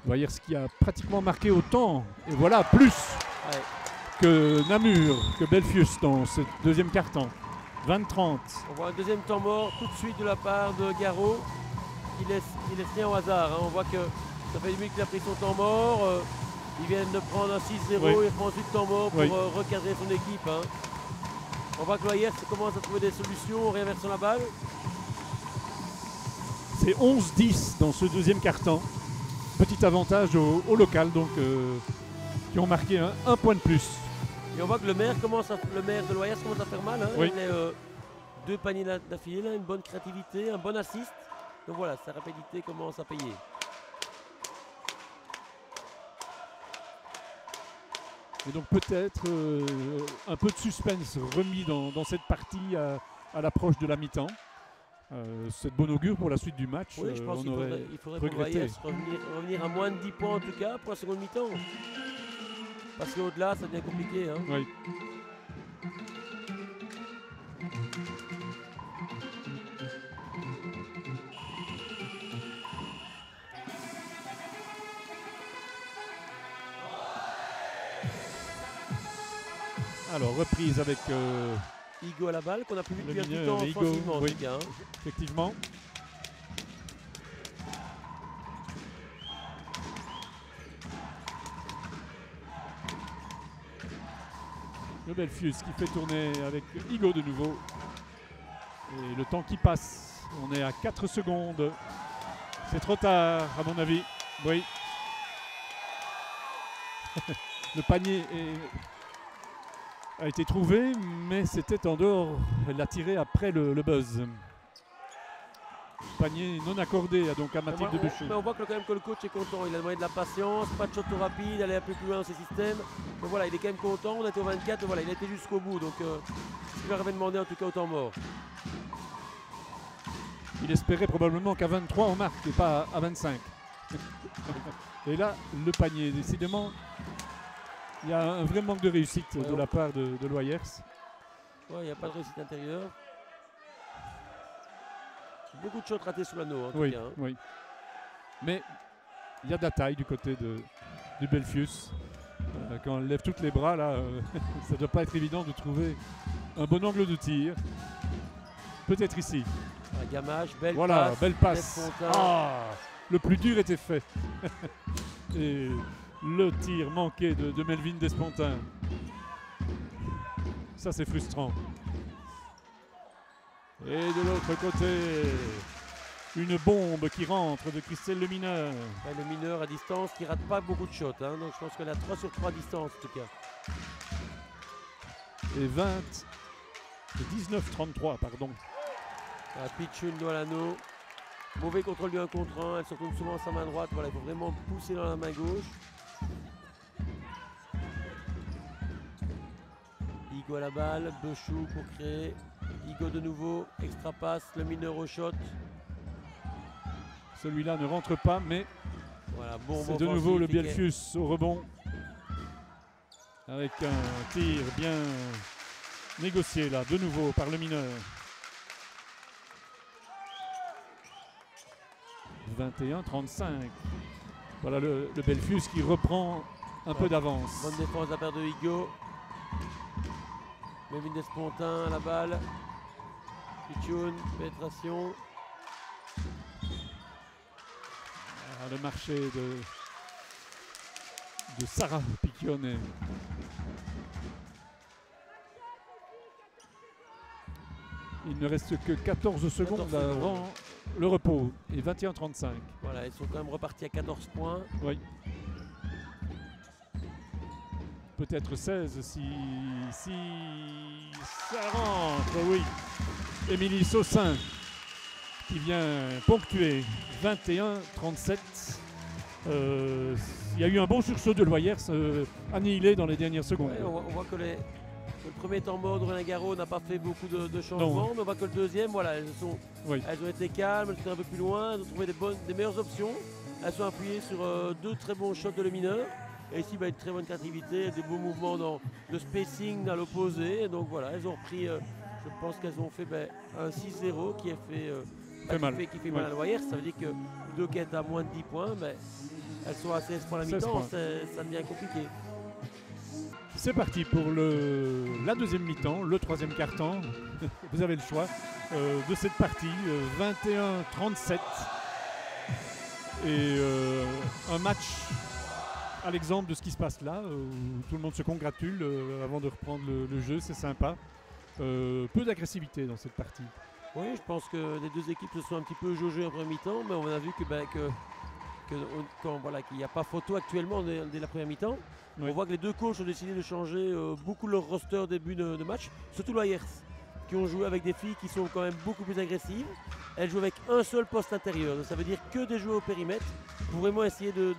Loyers qui a pratiquement marqué autant. Et voilà, plus que Namur, que Belfius dans ce deuxième quart-temps. 20-30. On voit un deuxième temps mort tout de suite de la part de Garot. Il laisse rien au hasard. On voit que ça fait 10 minutes qu'il a pris son temps mort. Ils viennent de prendre un 6-0, il prend ensuite temps mort pour recadrer son équipe. On voit que Loyers commence à trouver des solutions en réinversant la balle. C'est 11-10 dans ce deuxième quart-temps. Petit avantage au local, donc qui ont marqué un point de plus. Et on voit que le maire de Loyers commence à faire mal. Il a 2 paniers d'affilée, une bonne créativité, un bon assist. Donc voilà, sa rapidité commence à payer. Et donc peut-être un peu de suspense remis dans cette partie à l'approche de la mi-temps. C'est de bon augure pour la suite du match. Oui, je pense qu'il faudrait pour Loyers revenir à moins de 10 points en tout cas pour la seconde mi-temps. Parce qu'au-delà, ça devient compliqué. Oui. Alors, reprise avec Igo à la balle, qu'on a pu vu depuis un petit temps offensivement en tout cas. Effectivement. Le Belfius qui fait tourner avec Igo de nouveau. Et le temps qui passe, on est à 4 secondes. C'est trop tard à mon avis. Oui. Le panier a été trouvé, mais c'était en dehors. Elle l'a tiré après le buzz. Panier non accordé donc à Mathilde Bechou. On voit quand même que le coach est content. Il a demandé de la patience, pas de shot rapide, aller un peu plus loin dans ses systèmes. Donc voilà, il est quand même content. On était au 24, voilà, il a été jusqu'au bout. Donc il leur avait demandé en tout cas au temps mort. Il espérait probablement qu'à 23 on marque et pas à 25. Et là, le panier, décidément, il y a un vrai manque de réussite de la part de Loyers. Il n'y a pas de réussite intérieure. Beaucoup de shots ratés sous l'anneau en tout cas. Oui. Mais il y a de la taille du côté du Belfius. Quand elle lève tous les bras, là, ça ne doit pas être évident de trouver un bon angle de tir. Peut-être ici. Gamache, belle voilà, passe. Belle passe. Le plus dur était fait. Et le tir manqué de Melvin Despontin. Ça, c'est frustrant. Et de l'autre côté, une bombe qui rentre de Christelle Le Mineur. Ouais, le Mineur à distance qui rate pas beaucoup de shots. Hein, donc je pense qu'elle a 3 sur 3 distance en tout cas. Et 19-33, pardon. Pichoun dans l'anneau. Mauvais contrôle du 1 contre 1. Elle se retrouve souvent à sa main droite. Voilà, il faut vraiment pousser dans la main gauche. Igo à la balle. Bechou pour créer. Igo de nouveau. Extra passe. Le Mineur au shot. Celui-là ne rentre pas, mais voilà, bon, c'est de nouveau le Bielfius au rebond. Avec un tir bien négocié là, de nouveau par le Mineur. 21-35. Voilà le Bielfius qui reprend un peu d'avance. Bonne défense de la paire de Igo. Mévin Despontin à la balle. Pichoun, pénétration. Le marché de Sarah Piccione. Il ne reste que 14 secondes avant le repos et 21-35. Voilà, ils sont quand même repartis à 14 points. Oui. Peut-être 16 si ça rentre, oui. Émilie Saussin qui vient ponctuer 21-37. Il y a eu un bon sursaut de Loyers annihilé dans les dernières secondes. Ouais, on voit que le premier temps mort de Roland Garros n'a pas fait beaucoup de changements, mais on voit que le deuxième, voilà, elles ont été calmes, elles étaient un peu plus loin, elles ont trouvé des meilleures options. Elles sont appuyées sur 2 très bons shots de Le Mineur. Et ici, une très bonne créativité, des beaux mouvements dans le spacing à l'opposé. Donc voilà, elles ont repris, je pense qu'elles ont fait un 6-0 qui a fait... qui fait mal à Loyers. Ça veut dire que deux qui est à moins de 10 points, elles sont à 16 points à la mi-temps, ça devient compliqué. C'est parti pour la deuxième mi-temps, le troisième quart-temps. Vous avez le choix de cette partie. 21-37. Et un match à l'exemple de ce qui se passe là, où tout le monde se congratule avant de reprendre le jeu, c'est sympa. Peu d'agressivité dans cette partie. Oui, je pense que les deux équipes se sont un petit peu jaugées en première mi-temps, mais on a vu qu'il n'y a pas photo actuellement dès la première mi-temps. Oui. On voit que les deux coachs ont décidé de changer beaucoup leur roster au début de match, surtout Loyers, qui ont joué avec des filles qui sont quand même beaucoup plus agressives. Elles jouent avec un seul poste intérieur, donc ça veut dire que des joueurs au périmètre pour vraiment essayer de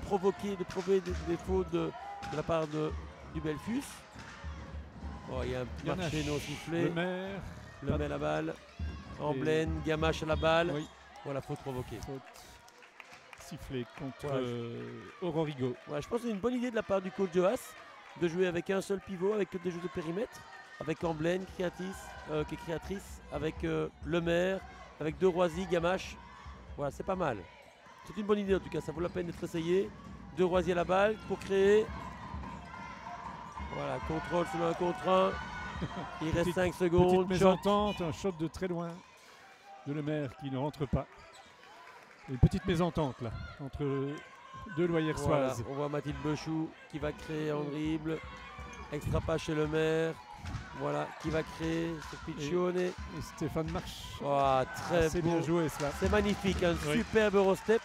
provoquer des fautes de la part du Bielfius. Oh, il y a un marché non sifflé. Le met à la balle. Amblaine, Gamache à la balle. Oui. Voilà, faute provoquée. Faute sifflée contre Aurore Igo. Ouais, je pense que c'est une bonne idée de la part du coach de Haas de jouer avec un seul pivot, avec que des jeux de périmètre. Avec Amblaine, qui est créatrice, avec Le Maire, avec De Roisy, Gamache. Voilà, c'est pas mal. C'est une bonne idée en tout cas, ça vaut la peine d'être essayé. De Roisy à la balle pour créer. Voilà, contrôle sur le 1 contre 1. Il reste 5 secondes. Petite mésentente, un shot de très loin de Le Maire qui ne rentre pas. Une petite mésentente là, entre deux Loyersoises. Voilà, on voit Mathilde Bechou qui va créer en dribble. Extra pas chez Le Maire. Voilà, qui va créer ce Piccione. Et Stéphane Marche. Oh, très beau. Bien joué cela. C'est magnifique, un superbe Eurostep.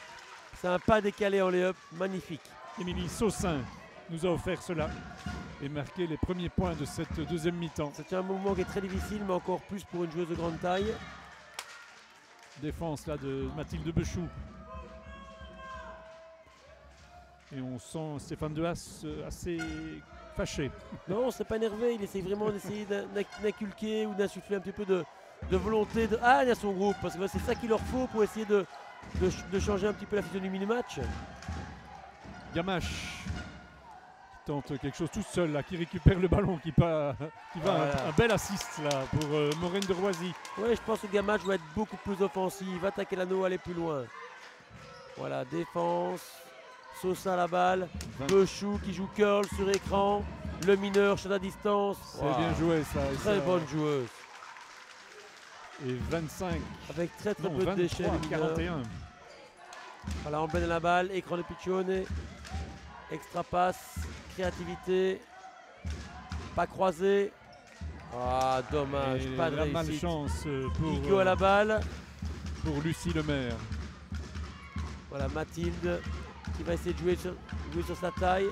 C'est un pas décalé en lay-up, magnifique. Émilie Saussin nous a offert cela et marqué les premiers points de cette deuxième mi-temps. C'est un mouvement qui est très difficile, mais encore plus pour une joueuse de grande taille. Défense là de Mathilde Bechou. Et on sent Stéphane Dehaas assez fâché. Non, on ne s'est pas énervé, il essaye vraiment d'essayer d'inculquer ou d'insuffler un petit peu de volonté de à son groupe, parce que c'est ça qu'il leur faut pour essayer de changer un petit peu la physionomie du match. Gamache qui tente quelque chose tout seul là, qui récupère le ballon, qui va un bel assist là pour Maureen de Roisy. Oui, je pense que Gamache va être beaucoup plus offensif, attaquer l'anneau, aller plus loin. Voilà, défense. Sosa à la balle, Bechou qui joue curl sur écran, Le Mineur chez la distance. C'est bien joué ça. Très bonne joueuse. Et 25. Avec très peu de déchets. 41. Voilà, Amblaine à la balle, écran de Piccione. Extra passe, créativité. Pas croisé. Ah, dommage, Et pas de la réussite. malchance pour, Igo à la balle. pour Lucie Lemaire. Voilà, Mathilde qui va essayer de jouer sur sa taille.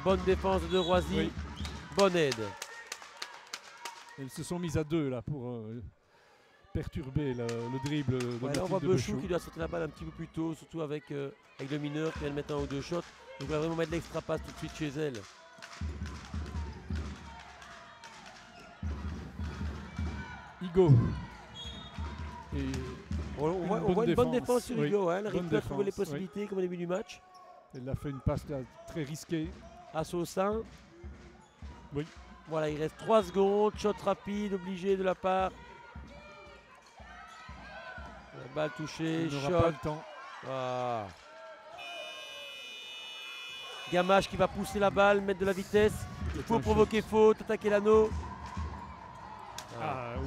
Bonne défense de Roisy. Oui. Bonne aide. Elles se sont mises à deux là pour perturber le dribble de Ouais, là, on voit Mathilde Bechou Bechou. qui doit sortir la balle un petit peu plus tôt, surtout avec le mineur qui vient de mettre un ou deux shots. Donc, il va vraiment mettre l'extra passe tout de suite chez elle. Igo. Et On voit une bonne défense sur oui, Igo. Hein. Elle arrive bonne à trouver les défense, possibilités comme au début du match. elle a fait une passe là, très risquée. À Saussin. Oui. Voilà, il reste 3 secondes. Shot rapide, obligé de la part. La balle touchée, Il n'aura shot. pas le temps. Ah. Gamache qui va pousser la balle, mettre de la vitesse. Il faut provoquer faute, attaquer l'anneau.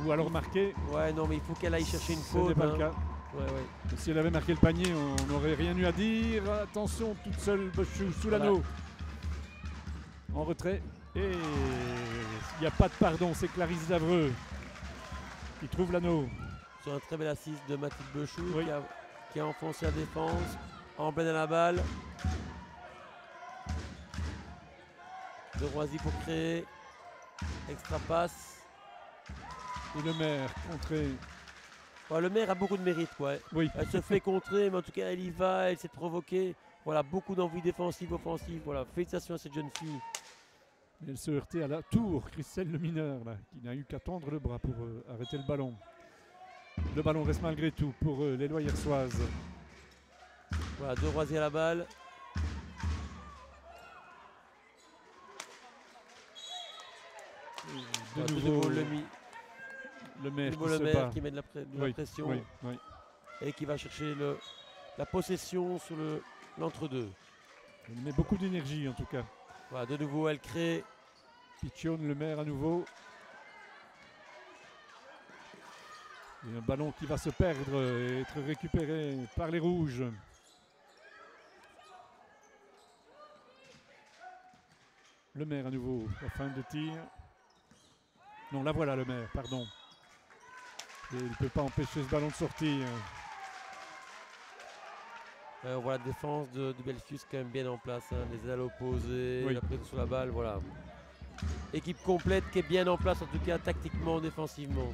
Ou alors marquer. Ouais, non, mais il faut qu'elle aille chercher une Ce faute. n'est pas le cas. Ouais, ouais. Si elle avait marqué le panier, on n'aurait rien eu à dire. Attention, toute seule, Bechou sous l'anneau. En retrait. Et il n'y a pas de pardon, c'est Clarisse Davreux qui trouve l'anneau. Sur un très bel assist de Mathilde Bechou Oui. qui a enfoncé la défense. En pleine à la balle. De Roisy pour créer. Extra passe. Et le maire contré. Ouais, le maire a beaucoup de mérite, quoi. Oui. Elle se fait contrer, mais en tout cas, elle y va, elle essaie de provoquer. Voilà, beaucoup d'envie défensive, offensive. Voilà, félicitations à cette jeune fille. Elle se heurtait à la tour, Christelle Le Mineur, là, qui n'a eu qu'à tendre le bras pour arrêter le ballon. Le ballon reste malgré tout pour les Loyersoises. Voilà, De Roisy à la balle. De nouveau le maire qui met de la pression oui. et qui va chercher la possession sur l'entre-deux. Elle met beaucoup d'énergie en tout cas. Voilà, de nouveau, elle crée. Pichonne le maire à nouveau. Et un ballon qui va se perdre et être récupéré par les rouges. Le maire à nouveau, la fin de tir. Non, la voilà le maire, pardon. Et il ne peut pas empêcher ce ballon de sortir. On voit la défense de Belfius quand même bien en place. Hein. Les ailes opposées, la pression sur la balle, voilà. Équipe complète qui est bien en place, en tout cas tactiquement, défensivement.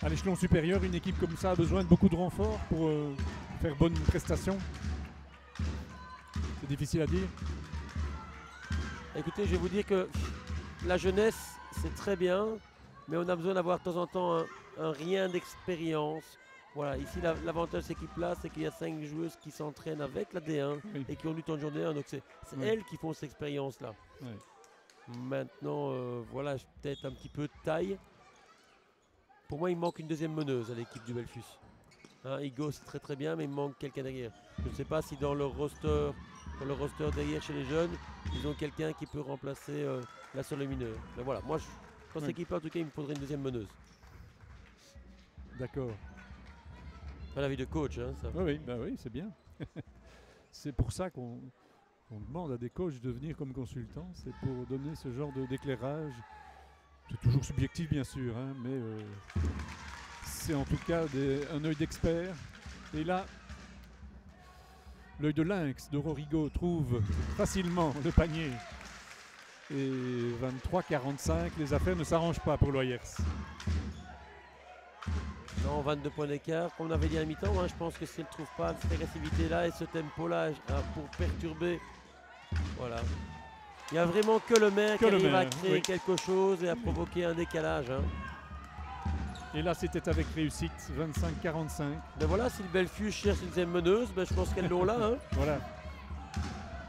À l'échelon supérieur, une équipe comme ça a besoin de beaucoup de renforts pour faire bonne prestation. C'est difficile à dire. Écoutez, je vais vous dire que la jeunesse, c'est très bien, mais on a besoin d'avoir de temps en temps un rien d'expérience. Voilà, ici l'avantage de cette équipe-là, c'est qu'il y a 5 joueuses qui s'entraînent avec la D1 et qui ont du temps de journée 1. Donc c'est elles qui font cette expérience-là. Maintenant, voilà, peut-être un petit peu de taille. Pour moi, il manque une deuxième meneuse à l'équipe du Belfius. Hein, Igo, c'est très très bien, mais il manque quelqu'un derrière. Je ne sais pas si dans le roster derrière chez les jeunes, ils ont quelqu'un qui peut remplacer la seule mineure. Mais voilà, moi, dans cette équipe-là, en tout cas, il me faudrait une deuxième meneuse. D'accord. À la vie de coach, hein, ça. Oui, bah oui, c'est bien. C'est pour ça qu'on demande à des coachs de venir comme consultants. C'est pour donner ce genre d'éclairage. C'est toujours subjectif, bien sûr, hein, mais c'est en tout cas un œil d'expert. Et là, l'œil de lynx de Rorigo trouve facilement le panier. Et 23-45, les affaires ne s'arrangent pas pour Loyers. Non, 22 points d'écart. Comme on avait dit à la mi-temps, hein, je pense que si elle ne trouve pas cette agressivité-là et ce tempo-là pour perturber, voilà. Il n'y a vraiment que le maire qui arrive à créer quelque chose et à provoquer un décalage. Hein. Et là, c'était avec réussite, 25-45. Ben voilà, si le Belfius cherche une deuxième meneuse, ben je pense qu'elles l'ont là. Hein. Voilà.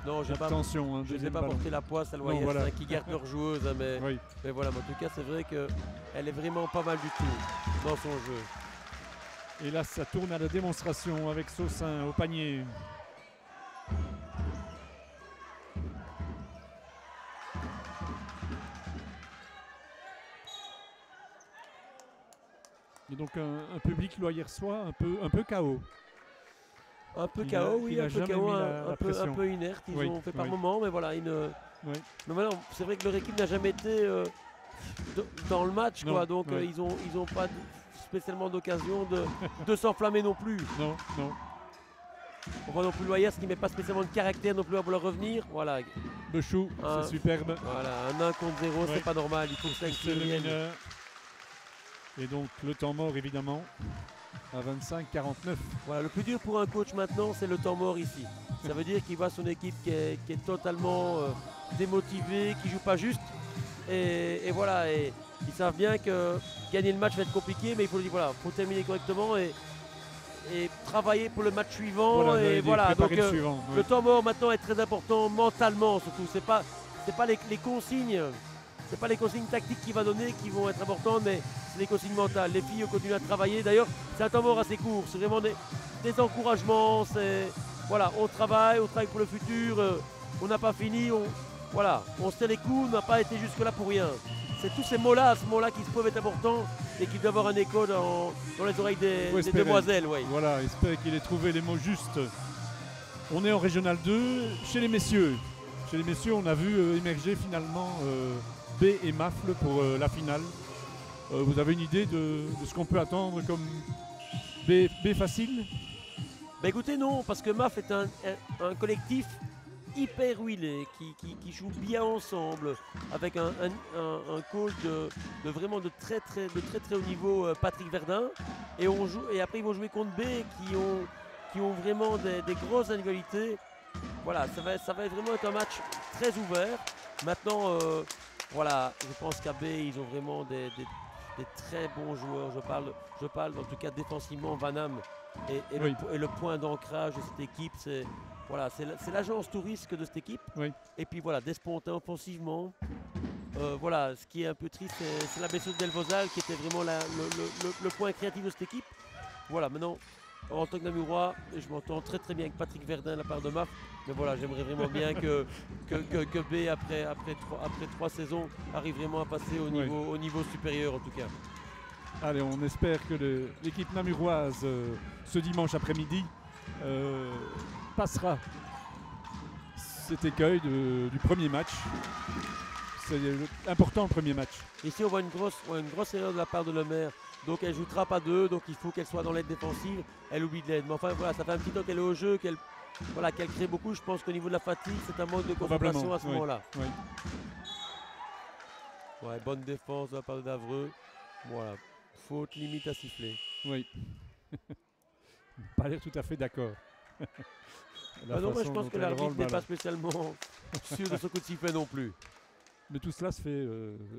Non, je n'ai pas porté la poisse à Loyers, voilà. Qui garde leur joueuse. Hein, mais voilà, en tout cas, c'est vrai qu'elle est vraiment pas mal du tout dans son jeu. Et là, ça tourne à la démonstration avec Saussin au panier. Et donc un public loyersois un peu KO. Un peu KO, oui, un peu KO, un peu inerte. Ils ont fait par moment, mais voilà, Oui. Mais maintenant, c'est vrai que leur équipe n'a jamais été dans le match, Non, quoi. Donc ouais. ils ont pas spécialement d'occasion de s'enflammer non plus. Non, non. On voit non plus Loyers qui met pas spécialement de caractère non plus à vouloir revenir. Voilà. Bechou, c'est superbe. Voilà, un 1 contre 0, c'est pas normal. Il faut que ça C'est le mineur. Et donc le temps mort évidemment à 25-49. Voilà, le plus dur pour un coach maintenant, c'est le temps mort ici. Ça veut dire qu'il voit son équipe qui est totalement démotivée, qui joue pas juste. Et voilà, et ils savent bien que gagner le match va être compliqué, mais il faut dire voilà, faut terminer correctement et travailler pour le match suivant. Voilà, et voilà, donc le, suivant, le temps mort maintenant est très important mentalement surtout. C'est pas les consignes. C'est pas les consignes tactiques qu'il va donner qui vont être importantes, mais c'est les consignes mentales. Les filles continuent à travailler. D'ailleurs, c'est un temps mort assez court. C'est vraiment des encouragements. Voilà, on travaille pour le futur. On n'a pas fini. On se tient les coups. On n'a pas été jusque-là pour rien. C'est tous ces mots-là, qui peuvent être importants et qui doivent avoir un écho dans les oreilles des demoiselles. Ouais. Voilà, j'espère qu'il ait trouvé les mots justes. On est en Régional 2 chez les messieurs. Chez les messieurs, on a vu émerger finalement B et Mafle pour la finale. Vous avez une idée de ce qu'on peut attendre comme B facile? Bah écoutez, non, parce que Maf est un collectif hyper huilé, qui joue bien ensemble, avec un coach de vraiment de très très haut niveau, Patrick Verdun. Et après ils vont jouer contre B qui ont vraiment des grosses individualités. Voilà, ça va vraiment être un match très ouvert. Maintenant, voilà, je pense qu'à B, ils ont vraiment des très bons joueurs. Je parle en tout cas défensivement, Vanham et le point d'ancrage de cette équipe, c'est l'agence touriste de cette équipe. Oui. Et puis voilà, Despontin offensivement. Voilà, ce qui est un peu triste, c'est la blessure d'Elvozal qui était vraiment le point créatif de cette équipe. Voilà, maintenant, en tant que Namurois, je m'entends très très bien avec Patrick Verdun à la part de Maf. Mais voilà, j'aimerais vraiment bien que B, après 3 saisons, arrive vraiment à passer au niveau supérieur en tout cas. Allez, on espère que l'équipe namuroise, ce dimanche après-midi, passera cet écueil du premier match. C'est important le premier match. Ici, on voit une grosse erreur de la part de Lemaire. Donc elle ne jouera pas 2, donc il faut qu'elle soit dans l'aide défensive. Elle oublie de l'aide. Mais enfin voilà, ça fait un petit temps qu'elle est au jeu, qu'elle crée beaucoup. Je pense qu'au niveau de la fatigue, c'est un manque de concentration à ce moment-là. Oui. Ouais, bonne défense de la part de Davreux. Voilà, faute limite à siffler. Oui. Pas l'air tout à fait d'accord. Non, moi je pense que l'arbitre n'est pas spécialement sûr de ce coup de sifflet non plus. Mais tout cela se fait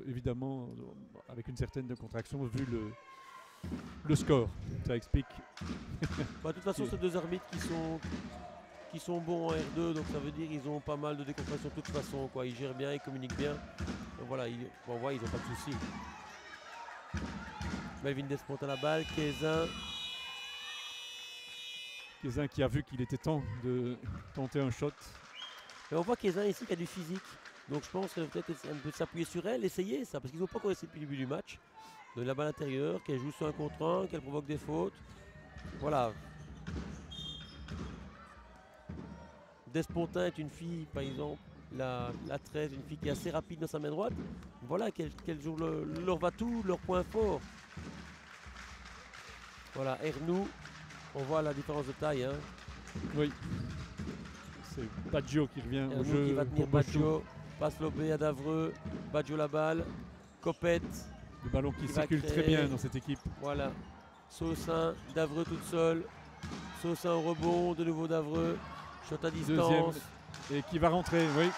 évidemment avec une certaine contraction vu le score. Ça explique. De toute façon, c'est deux arbitres qui sont bons en R2, donc ça veut dire qu'ils ont pas mal de décompensation de toute façon. Quoi. Ils gèrent bien, ils communiquent bien. Donc voilà, ils n'ont pas de soucis. Melvin Despontin à la balle, Kézin qui a vu qu'il était temps de tenter un shot. Et on voit Kézin ici qui a du physique. Donc je pense qu'elle peut-être un peu s'appuyer sur elle, essayer ça, parce qu'ils n'ont pas encore essayé depuis le début du match. De la balle intérieure, qu'elle joue sur 1 contre 1, qu'elle provoque des fautes. Voilà. Despontin est une fille, par exemple, la 13, une fille qui est assez rapide dans sa main droite. Voilà, qu'elle joue leur va-tout, leur point fort. Voilà, Ernou, on voit la différence de taille. Hein. Oui. C'est Baggio qui revient Ernou au jeu. Qui va tenir Baggio. Passe l'obé à Davreux, Baggio la balle, Copette. Le ballon qui circule très bien dans cette équipe. Voilà. Saussin, Davreux toute seule. Saussin au rebond, de nouveau Davreux. Shot à distance. Deuxième. Et qui va rentrer, oui.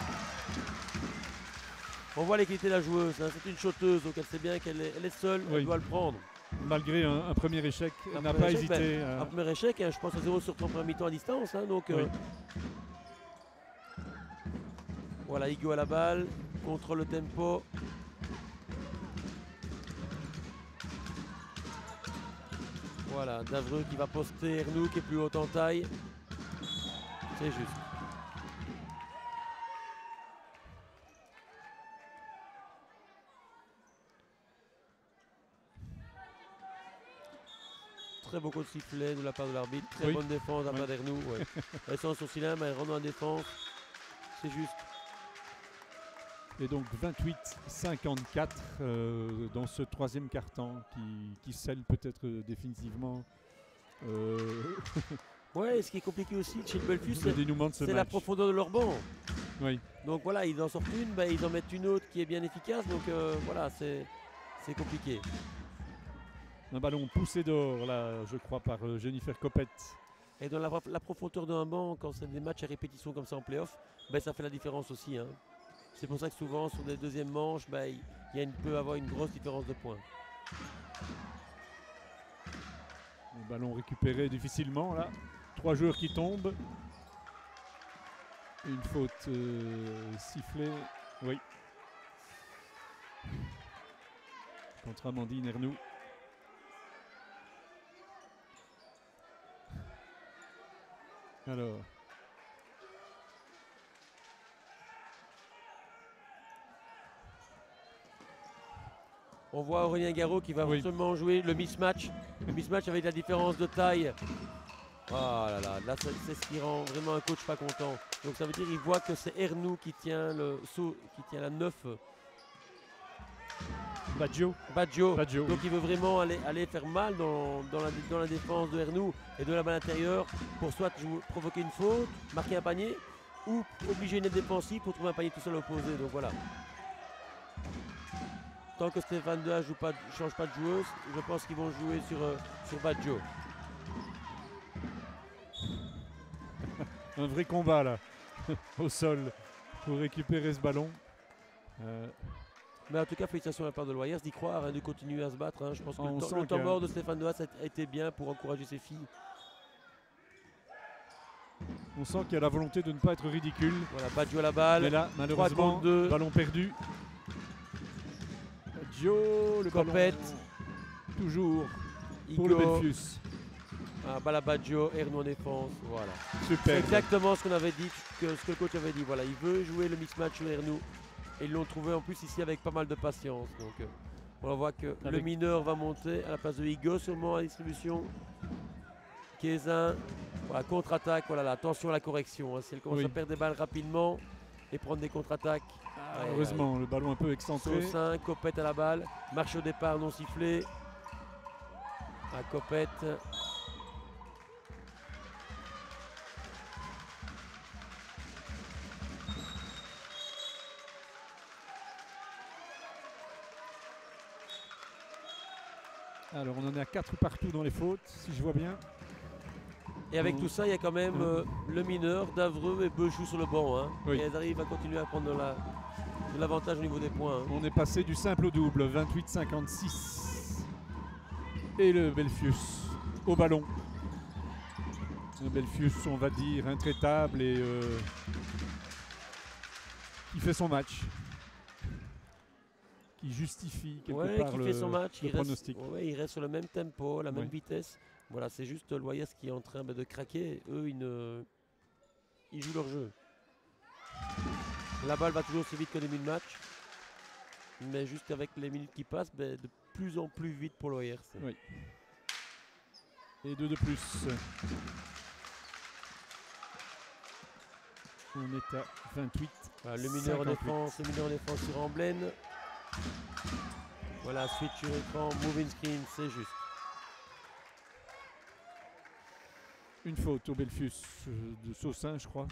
On voit les qualités de la joueuse. Hein. C'est une shotteuse, donc elle sait bien qu'elle est seule, elle doit le prendre. Malgré un premier échec, elle n'a pas hésité. Un premier échec, hein, je pense à 0 sur 3 première mi-temps à distance. Hein, donc, voilà, Igo à la balle, contrôle le tempo. Voilà, Davreux qui va poster Ernou qui est plus haut en taille. C'est juste. Très beau coup de sifflet de la part de l'arbitre. Très bonne défense de la part d'Ernou. Ouais. Elle sent son cylindre, elle rentre dans la défense. C'est juste. Et donc 28-54 dans ce troisième quart-temps qui scelle peut-être définitivement. Ouais, ce qui est compliqué aussi chez le Belfus, c'est la profondeur de leur banc. Oui. Donc voilà, ils en sortent une, ils en mettent une autre qui est bien efficace. Donc voilà, c'est compliqué. Un ballon poussé dehors, là, je crois, par Jennifer Coppet. Et dans la profondeur d'un banc, quand c'est des matchs à répétition comme ça en play-off, ça fait la différence aussi. Hein. C'est pour ça que souvent, sur les deuxièmes manches, il peut avoir une grosse différence de points. Le ballon récupéré difficilement, là. 3 joueurs qui tombent. Une faute sifflée. Oui. Contre Amandine Ernoux. Alors. On voit Aurélien Garot qui va seulement jouer le mismatch. Le mismatch avec la différence de taille. Oh là là, là c'est ce qui rend vraiment un coach pas content. Donc ça veut dire qu'il voit que c'est Ernoux qui tient la 9. Baggio. Donc il veut vraiment aller faire mal dans la défense de Ernoux et de la balle intérieure pour soit provoquer une faute, marquer un panier ou obliger une aide défensive pour trouver un panier tout seul opposé. Donc voilà. Tant que Stéphane Dehache ne change pas de joueuse, je pense qu'ils vont jouer sur Baggio. Un vrai combat là, au sol, pour récupérer ce ballon. Mais en tout cas, félicitations à la part de Loyers d'y croire, de continuer à se battre. Hein. Je pense que le temps mort de Stéphane Dehache a été bien pour encourager ses filles. On sent qu'il y a la volonté de ne pas être ridicule. Voilà, Baggio à la balle. Mais là, malheureusement, ballon perdu. Baggio, le Coppet. Ballon, toujours Igo. Pour le Belfius. Balle à Baggio, Ernoux en défense. Voilà. Super. C'est exactement ce qu'on avait dit, ce que le coach avait dit. Voilà, il veut jouer le mix-match sur Ernoux. Et ils l'ont trouvé en plus ici avec pas mal de patience. Donc on voit que le mineur va monter à la place de Igo seulement à la distribution. Kézin, voilà, contre-attaque, voilà, attention à la correction. Hein, si elle commence à perdre des balles rapidement et prendre des contre-attaques. Heureusement, le ballon un peu excentré. Saussin, Coppet à la balle, marche au départ non sifflé. À Coppet. Alors on en est à 4 partout dans les fautes, si je vois bien. Et avec tout ça, il y a quand même le mineur, Davreux et Bechou sur le banc. Hein. Oui. Et elles arrivent à continuer à prendre de l'avantage au niveau des points. Hein. On est passé du simple au double, 28-56. Et le Belfius au ballon. Le Belfius, on va dire, intraitable et qui fait son match. Qui justifie quelque part qui fait son match, le pronostic. Il reste sur le même tempo, la même vitesse. Voilà, c'est juste Loyers qui est en train de craquer. Eux, ils jouent leur jeu. La balle va toujours aussi vite qu'au début de match. Mais juste avec les minutes qui passent, de plus en plus vite pour Loyers. Oui. Et 2 de plus. On est à 28. Voilà, le mineur en défense sur Amblène. Voilà, switch sur écran, moving screen, c'est juste. Une faute au Belfius de Saussin, je crois,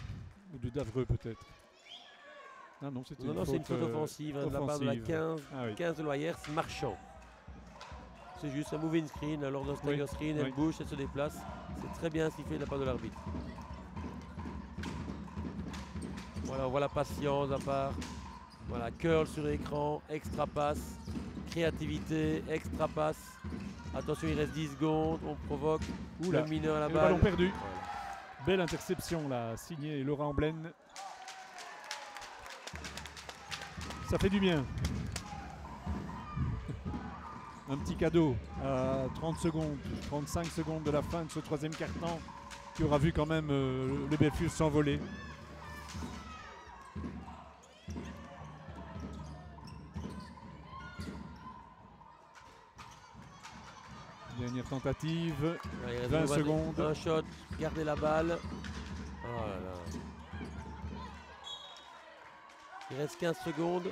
ou de Davreux peut-être. Ah non, c'était une faute offensive de la part de la 15 de Loyers, Marchand. C'est juste un moving screen, lors d'un stagger screen, elle bouge, elle se déplace. C'est très bien sifflé de la part de l'arbitre. Voilà, on voit la patience de la part. Voilà, curl sur écran, extra passe, créativité, extra passe. Attention, il reste 10 secondes, on provoque le mineur à la balle. Ballon perdu. Voilà. Belle interception là, signée Laura Amblène. Ça fait du bien. Un petit cadeau à 30 secondes, 35 secondes de la fin de ce troisième quart-temps qui aura vu quand même le Belfius s'envoler. Dernière tentative, 20 secondes. Un shot, gardez la balle. Oh là là. Il reste 15 secondes.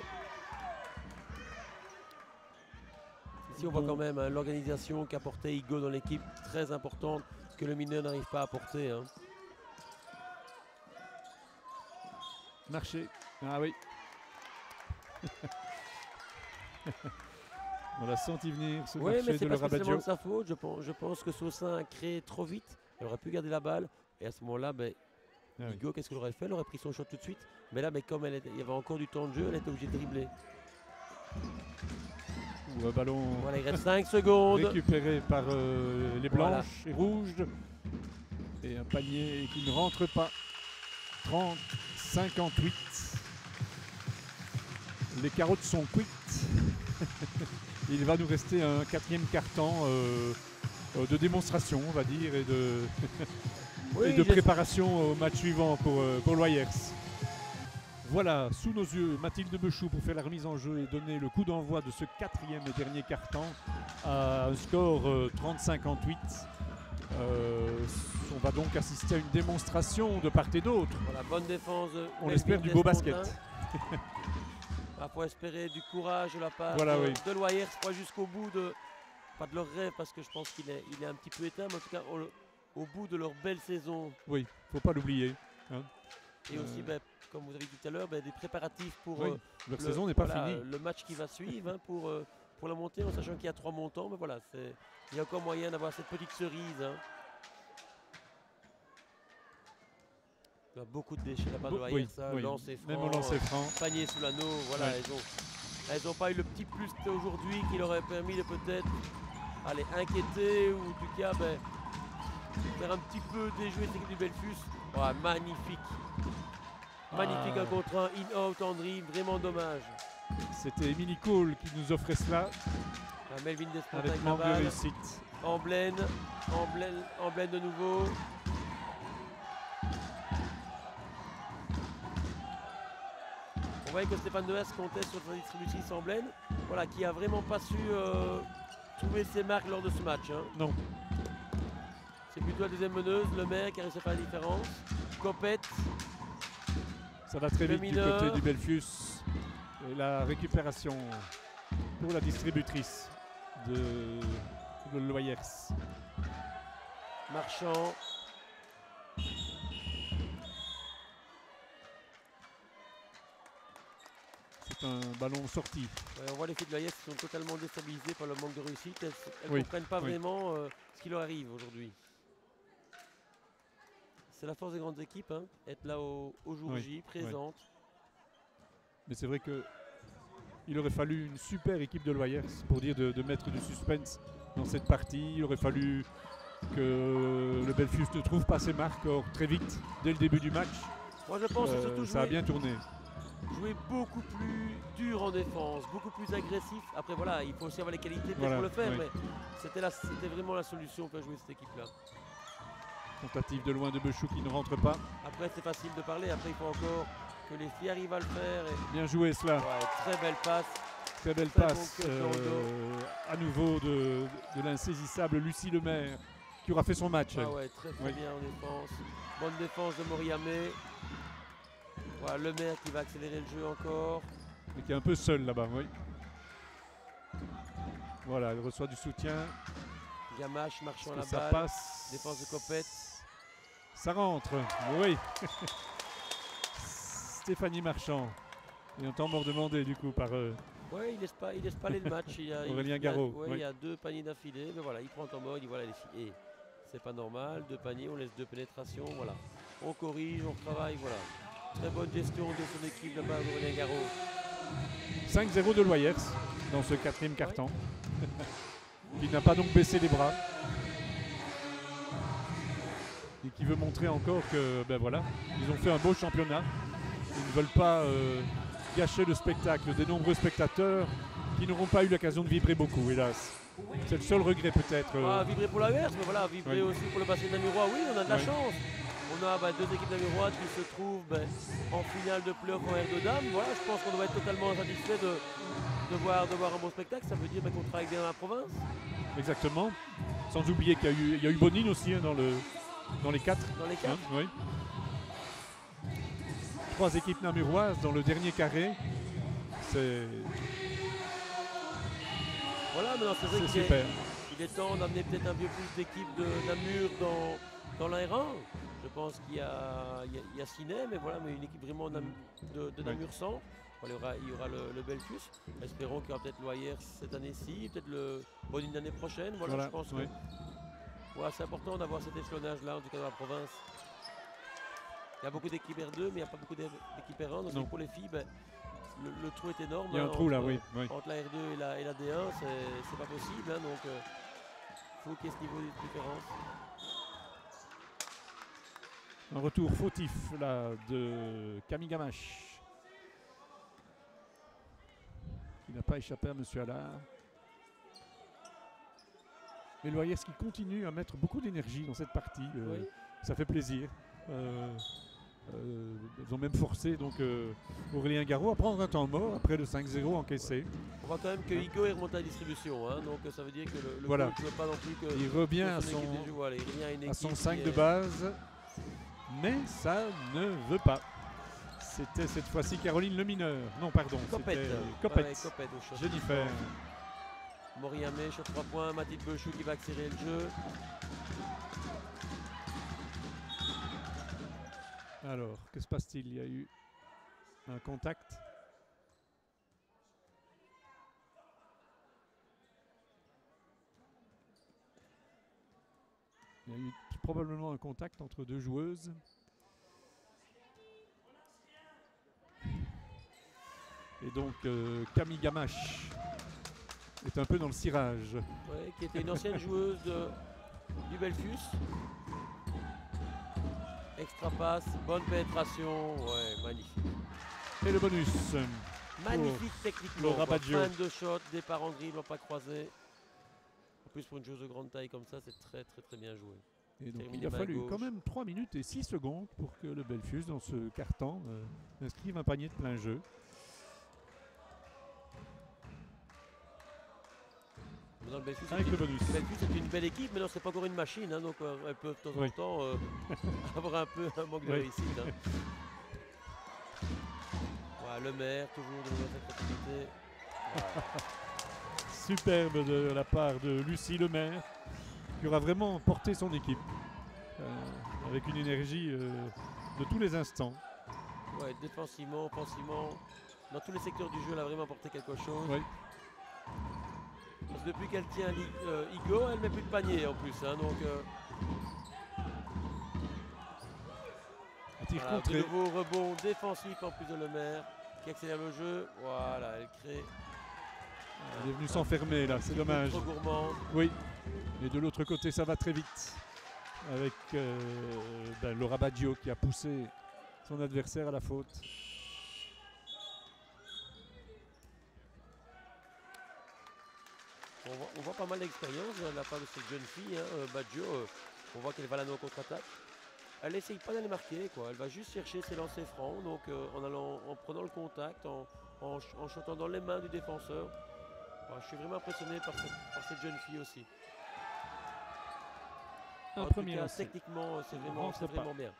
Ici, on voit quand même hein, l'organisation qu'a porté Igo dans l'équipe, très importante, que le mineur n'arrive pas à porter. Hein. Marché. Ah oui. On l'a senti venir, ce oui, marché mais c'est de pas le spécialement de Rabaggio. sa faute. Je pense que Saussin a créé trop vite. Elle aurait pu garder la balle. Et à ce moment-là, ben, Igo, qu'est-ce qu'elle aurait fait? Elle aurait pris son shot tout de suite. Mais là, ben, comme il y avait encore du temps de jeu, elle était obligée de dribbler. Ou un ballon voilà, il reste 5 secondes. récupéré par les blanches et rouges. Et un panier qui ne rentre pas. 30-58. Les carottes sont cuites. Il va nous rester un 4e quart-temps de démonstration, on va dire, et de, et de préparation au match suivant pour Loyers. Voilà, sous nos yeux, Mathilde Bechou pour faire la remise en jeu et donner le coup d'envoi de ce 4e et dernier quart-temps à un score 30-58. On va donc assister à une démonstration de part et d'autre. Voilà, bonne défense. On espère du beau basket. Il faut espérer du courage de la part de Loyers jusqu'au bout de, pas de leur rêve parce que je pense qu'il est un petit peu éteint, mais en tout cas au bout de leur belle saison. Oui, il ne faut pas l'oublier. Hein. Et aussi, ben, comme vous avez dit tout à l'heure, ben, des préparatifs pour leur saison n'est pas finie. Le match qui va suivre hein, pour la montée, en sachant qu'il y a 3 montants. Mais voilà, il y a encore moyen d'avoir cette petite cerise. Hein. Il y a beaucoup de déchets là-bas de Loyers, lancer franc, même au lancer franc. Panier sous l'anneau, voilà, elles n'ont pas eu le petit plus aujourd'hui qui leur aurait permis de peut-être aller inquiéter ou en tout cas faire un petit peu déjouer cette équipe du Belfus. Oh, magnifique. Magnifique un contre un, in-out en dribble, vraiment dommage. C'était Emily Cole qui nous offrait cela. Melvin Despontin avec manque de réussite. Amblaine de nouveau. On voyait que Stéphane Dehaes comptait sur sa distributrice en Blaine, voilà, qui a vraiment pas su trouver ses marques lors de ce match. Hein. Non. C'est plutôt la deuxième meneuse, le maire qui a réussi à faire la différence. Copette. Ça va très vite du côté du Belfus. Et la récupération pour la distributrice de Loyers. Marchand. C'est un ballon sorti. On voit les filles de Loyers qui sont totalement déstabilisées par le manque de réussite. Elles ne comprennent pas vraiment ce qui leur arrive aujourd'hui. C'est la force des grandes équipes, hein, être là au jour J, présente. Mais c'est vrai qu'il aurait fallu une super équipe de Loyers pour dire de mettre du suspense dans cette partie. Il aurait fallu que le Belfus ne trouve pas ses marques. Or, très vite, dès le début du match, moi, je pense que surtout ça a bien tourné. Jouer beaucoup plus dur en défense, beaucoup plus agressif. Après voilà, il faut aussi avoir les qualités pour le faire, mais c'était vraiment la solution pour jouer cette équipe-là. Tentative de loin de Bechou qui ne rentre pas. Après c'est facile de parler, après il faut encore que les filles arrivent à le faire. Bien joué cela. Très belle passe. Très belle passe à nouveau de l'insaisissable Lucie Lemaire qui aura fait son match. Très bien en défense. Bonne défense de Moriamé. Voilà, le maire qui va accélérer le jeu encore. Et qui est un peu seul là-bas, oui. Voilà, il reçoit du soutien. Gamache, Marchand à la ça balle. Passe. Défense de Copette. Ça rentre, oui. Stéphanie Marchand. Et un temps mort demandé du coup par... Oui, il laisse pas aller le match. Aurélien Garot. Il y a 2 paniers d'affilée. Mais voilà, il prend en temps mort, il dit voilà les filles. C'est pas normal, 2 paniers, on laisse 2 pénétrations. Voilà. On corrige, on travaille, voilà. Très bonne gestion de son équipe là-bas, Aurélien Garot. 5-0 de Loyers dans ce 4e quart-temps. Il n'a pas donc baissé les bras. Et qui veut montrer encore que, ils ont fait un beau championnat. Ils ne veulent pas gâcher le spectacle des nombreux spectateurs qui n'auront pas eu l'occasion de vibrer beaucoup, hélas. C'est le seul regret peut-être. Vibrer pour la Loyers, mais voilà, vibrer aussi pour le basket namurois. Oui, on a de la chance. On a 2 équipes namuroises qui se trouvent en finale de play-off en R2 dames. Voilà, je pense qu'on doit être totalement satisfait de voir un bon spectacle. Ça veut dire qu'on travaille bien dans la province. Exactement. Sans oublier qu'il y a eu Bonine aussi hein, dans les 4. Dans les 4 oui. 3 équipes namuroises dans le dernier carré. C'est voilà, mais c'est vrai super. Il est temps d'amener peut-être un peu plus d'équipes de Namur dans la R1. Je pense qu'il y a Ciné, mais voilà, mais une équipe vraiment de Namur 100. Voilà, il y aura le Belfus. Espérons qu'il y aura peut-être Loyers cette année-ci, peut-être le Bonine l'année prochaine. Voilà, je pense que voilà, c'est important d'avoir cet échelonnage-là, en tout cas dans la province. Il y a beaucoup d'équipes R2, mais il n'y a pas beaucoup d'équipes R1. Donc pour les filles, ben, le trou est énorme. Il y a un trou là, oui. Entre la R2 et la D1, c'est pas possible. Hein, donc il faut qu'il y ait ce niveau de différence. Un retour fautif là de Camille Gamache. Il n'a pas échappé à M. Allard. Les Loyers qui continuent à mettre beaucoup d'énergie dans cette partie. Ça fait plaisir. Ils ont même forcé donc, Aurélien Garot à prendre un temps mort après le 5-0 encaissé. On voit quand même que Igo est remonté à la distribution. Hein, donc ça veut dire que le voilà. coach ne veut pas non plus que... Il revient à son 5 de base. Mais ça ne veut pas. C'était cette fois-ci Caroline Lemineur. Non, pardon. Copette. Jennifer. Moriamé sur 3 points. Mathilde Bechou qui va accélérer le jeu. Alors, que se passe-t-il? Il y a eu un contact. Il y a eu probablement un contact entre 2 joueuses. Et donc Camille Gamache est un peu dans le cirage. Ouais, qui était une ancienne joueuse du Belfus. Extra passe, bonne pénétration, ouais, magnifique. Et le bonus. Magnifique techniquement. Fin de shot, départ en grille, pas croisé. En plus, pour une joueuse de grande taille comme ça, c'est très très très bien joué. Et donc, il a fallu quand même 3 minutes et 6 secondes pour que le Belfus, dans ce carton, inscrive un panier de plein jeu. Dans le Belfus, avec le bonus. Le Belfus c'est une belle équipe, mais non, c'est pas encore une machine, hein, donc elle peut de temps en temps avoir un peu un manque de réussite. Hein. Voilà, le maire, toujours de cette activité. Superbe de la part de Lucie Lemaire, qui aura vraiment porté son équipe avec une énergie de tous les instants. Ouais, défensivement, offensivement, dans tous les secteurs du jeu, elle a vraiment apporté quelque chose. Oui. Parce que depuis qu'elle tient Igo, elle ne met plus de panier en plus. Hein, donc, voilà, de nouveau rebond défensif en plus de Lemaire qui accélère le jeu. Voilà, elle crée. Elle est venue s'enfermer là, c'est dommage. Trop gourmande. Oui, et de l'autre côté ça va très vite. Avec Laura Baggio qui a poussé son adversaire à la faute. On voit pas mal d'expérience de la part de cette jeune fille, hein, Baggio. On voit qu'elle va la contre-attaque. Elle n'essaye pas d'aller marquer, quoi. Elle va juste chercher ses lancers francs, donc en prenant le contact, en shootant dans les mains du défenseur. Voilà, je suis vraiment impressionné par cette jeune fille aussi. En tout cas, techniquement, c'est vraiment bien.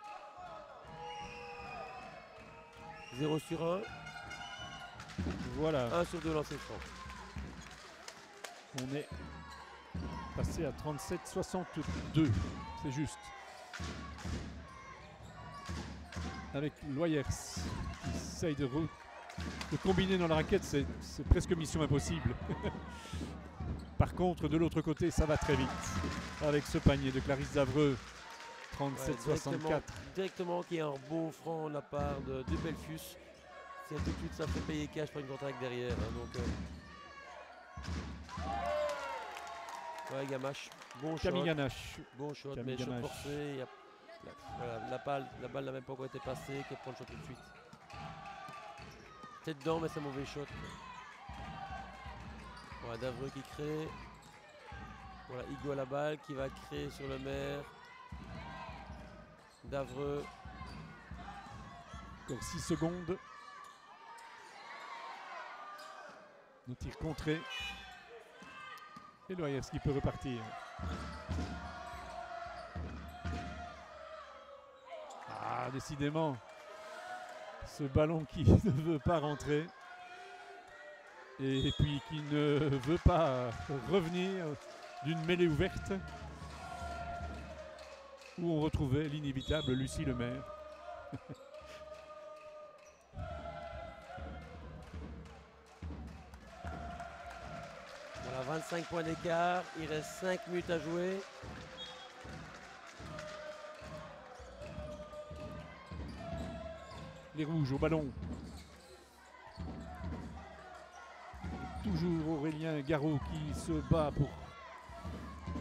0 sur 1. Voilà. 1 sur 2 lancers francs. On est passé à 37-62, c'est juste. Avec Loyers qui essaye de combiner dans la raquette, c'est presque mission impossible. Par contre, de l'autre côté, ça va très vite. Avec ce panier de Clarisse Davreux, 37-64. Directement, qui est un beau franc de la part de Belfus. C'est tout de suite, ça fait payer cash par une contre-attaque derrière. Hein, donc, ouais, Gamache, bon shot. Camille Gamache. Bon shot, mais shot forcé. La balle n'a même pas encore été passée, qu'elle prend le shot tout de suite. C'est dedans, mais c'est un mauvais shot. Voilà, Davreux qui crée. Voilà, Igo à la balle qui va créer sur le maire. Davreux. Encore 6 secondes. Nos tirs contrés. Et Loyers qui peut repartir. Ah, décidément. Ce ballon qui ne veut pas rentrer. Et puis qui ne veut pas revenir d'une mêlée ouverte où on retrouvait l'inévitable Lucie Lemaire. Voilà, 25 points d'écart, il reste 5 minutes à jouer. Les rouges au ballon. Toujours Aurélien Garot qui se bat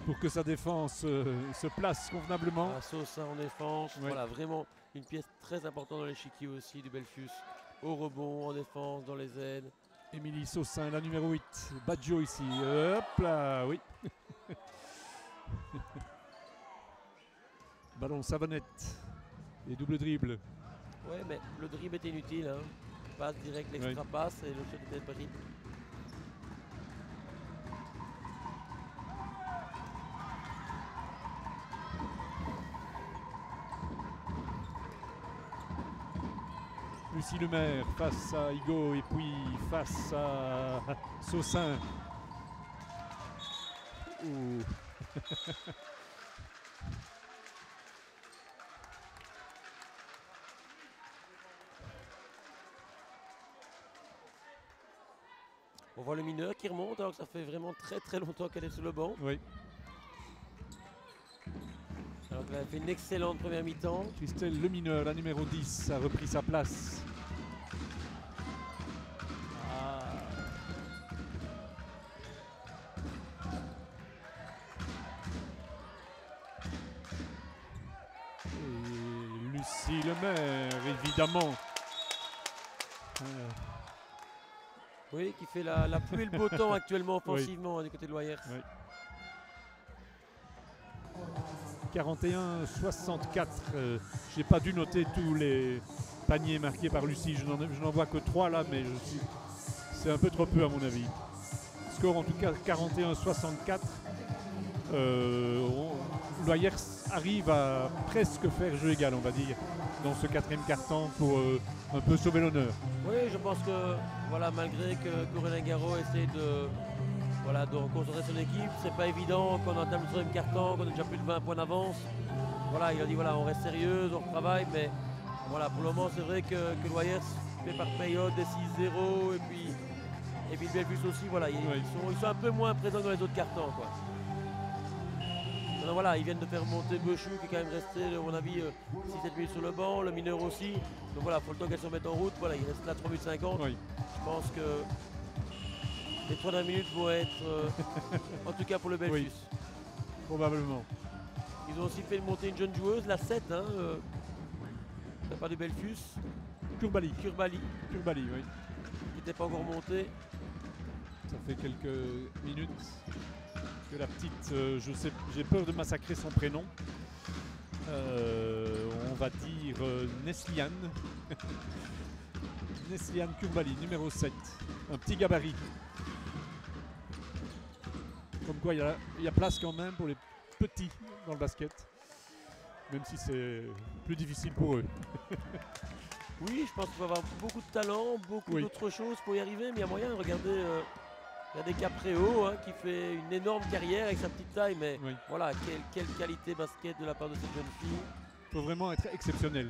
pour que sa défense se place convenablement. Sosa en défense, ouais. Voilà, vraiment une pièce très importante dans l'échiquier aussi du Belfius. Au rebond, en défense, dans les aides. Émilie Saussin, la numéro 8. Badjo ici. Hop là, oui. Ballon Savonnette. Et double dribble. Ouais, mais le dribble est inutile. Hein. Passe direct, l'extra passe et le shot était pris. Lucie Lemaire face à Higo et puis face à Saussin. On voit le mineur qui remonte alors que ça fait vraiment très longtemps qu'elle est sur le banc. Oui. Alors qu'elle a fait une excellente première mi-temps. Christelle Lemineur, la numéro 10, a repris sa place. Et Lucie Lemaire, évidemment. Oui, qui fait la pluie et le beau temps actuellement offensivement du côté de Loyers. Oui. 41-64. J'ai pas dû noter tous les paniers marqués par Lucie. Je n'en vois que 3 là, mais c'est un peu trop peu à mon avis. Score en tout cas 41-64. Loyers arrive à presque faire jeu égal, on va dire, dans ce quatrième quart-temps pour un peu sauver l'honneur. Oui, je pense que voilà, malgré que Aurélien Garot essaie de reconcentrer son équipe, c'est pas évident qu'on entame le troisième quart-temps, qu'on a déjà plus de 20 points d'avance. Voilà, il a dit voilà, on reste sérieux, on travaille, mais voilà, pour le moment c'est vrai que Loyers fait par période des 6-0 et puis le Belfius aussi, voilà, ils sont un peu moins présents dans les autres quart-temps, quoi. Donc voilà, ils viennent de faire monter Bechou qui est quand même resté, à mon avis, 6-7 minutes sur le banc, le mineur aussi. Donc voilà, il faut le temps qu'elle se remette en route. Voilà, il reste là 3 minutes 50. Oui. Je pense que les 3 dernières minutes vont être, en tout cas pour le Belfius. Oui, probablement. Ils ont aussi fait monter une jeune joueuse, la 7, hein, de la part du Belfius. Kurbali, oui. Qui n'était pas encore montée. Ça fait quelques minutes que la petite, j'ai peur de massacrer son prénom. On va dire Nesliane. Nesliane Kurbali, numéro 7. Un petit gabarit. Comme quoi il y a place quand même pour les petits dans le basket. Même si c'est plus difficile pour eux. Oui, je pense qu'il faut avoir beaucoup de talent, beaucoup d'autres choses pour y arriver, mais il y a moyen. Regardez Capréo, hein, qui fait une énorme carrière avec sa petite taille, mais voilà, quelle qualité basket de la part de cette jeune fille. Il faut vraiment être exceptionnel.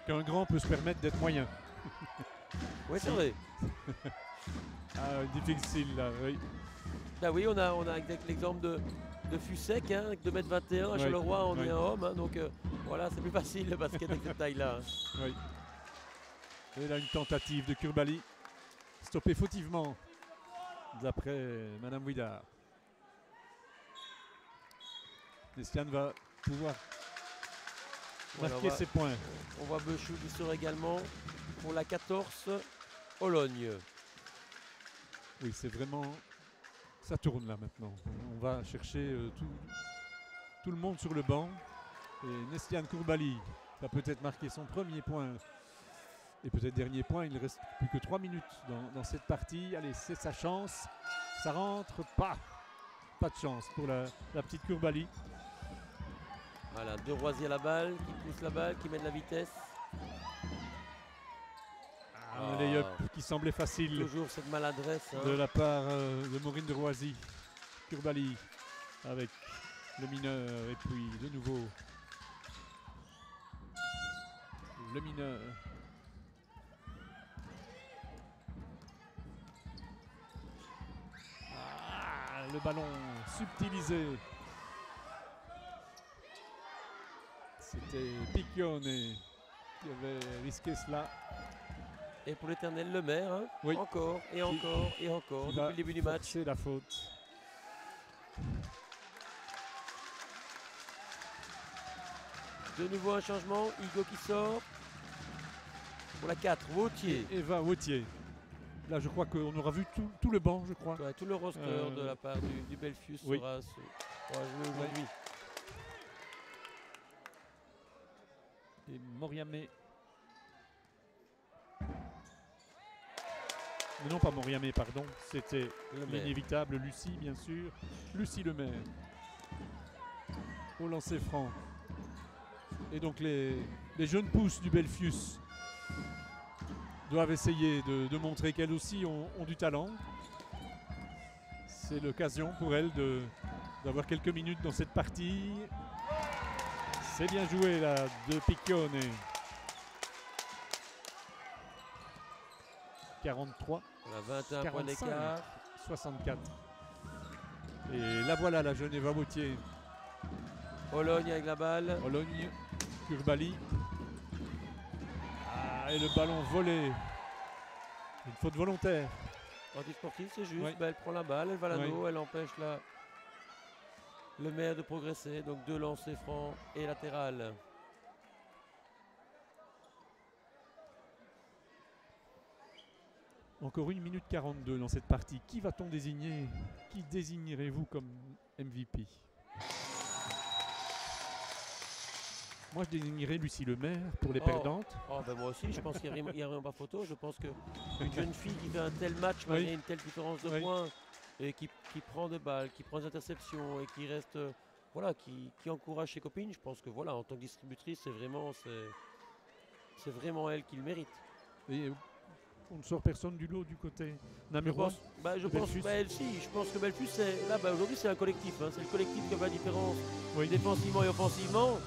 Qu'un grand peut se permettre d'être moyen. Oui, c'est vrai. Difficile là, oui. Bah oui, on a l'exemple de Fusec, hein, avec 2m21 à Charleroi, on est un homme, hein, donc voilà, c'est plus facile le basket avec cette taille-là. Hein. Oui. Et là, une tentative de Kurbali, stoppée fautivement, d'après Madame Ouidard. Nesliane va pouvoir marquer ses points. On voit Bechou qui sort également pour la 14, Ologne. Oui, c'est vraiment... Ça tourne là maintenant. On va chercher tout le monde sur le banc. Et Nesliane Kurbali va peut-être marquer son premier point. Et peut-être dernier point. Il ne reste plus que 3 minutes dans cette partie. Allez, c'est sa chance. Ça rentre pas. Pas de chance pour la petite Kurbali. Voilà, De Roisier à la balle, qui pousse la balle, qui met de la vitesse. Un lay-up qui semblait facile. Toujours cette maladresse. De la part de Maureen de Roisy. Courbali avec le mineur et puis de nouveau le mineur. Le ballon subtilisé. C'était Piccione qui avait risqué cela. Et pour l'éternel Lemaire, hein, oui. Encore et encore et encore depuis le début du match. C'est la faute. De nouveau un changement, Higo qui sort. Pour la 4, Wautier. Eva Wautier. Là, je crois qu'on aura vu tout le banc, je crois. Ouais, tout le roster de la part du Belfius sera joué aujourd'hui. Et Moriamé. Mais non, pas Moriamé, pardon. C'était l'inévitable Lucie, bien sûr. Lucie Lemaire. Au lancer franc. Et donc les jeunes pousses du Belfius doivent essayer de montrer qu'elles aussi ont du talent. C'est l'occasion pour elles d'avoir quelques minutes dans cette partie. C'est bien joué là de Piccione. 43. On a 21 points d'écart. 64. Et la voilà la jeune Eva Wautier. Ologne avec la balle. Ologne, Courbali. Et le ballon volé. Une faute volontaire. Anti-sportif, c'est juste. Elle prend la balle, elle va à l'anneau, elle empêche le maire de progresser. Donc 2 lancers francs et latéral. Encore 1 minute 42 dans cette partie. Qui va-t-on désigner? Qui désignerez-vous comme MVP? Moi, je désignerais Lucie Lemaire pour les perdantes. Moi aussi, je pense qu'il n'y a rien pas photo. Je pense qu'une jeune fille qui fait un tel match, malgré une telle différence de points, et qui prend des balles, qui prend des interceptions et qui reste, qui encourage ses copines, je pense que en tant que distributrice, c'est vraiment elle qui le mérite. Et on ne sort personne du lot du côté namurois. Je pense que Belfius, aujourd'hui, c'est un collectif. Hein, c'est le collectif qui fait la différence défensivement et offensivement.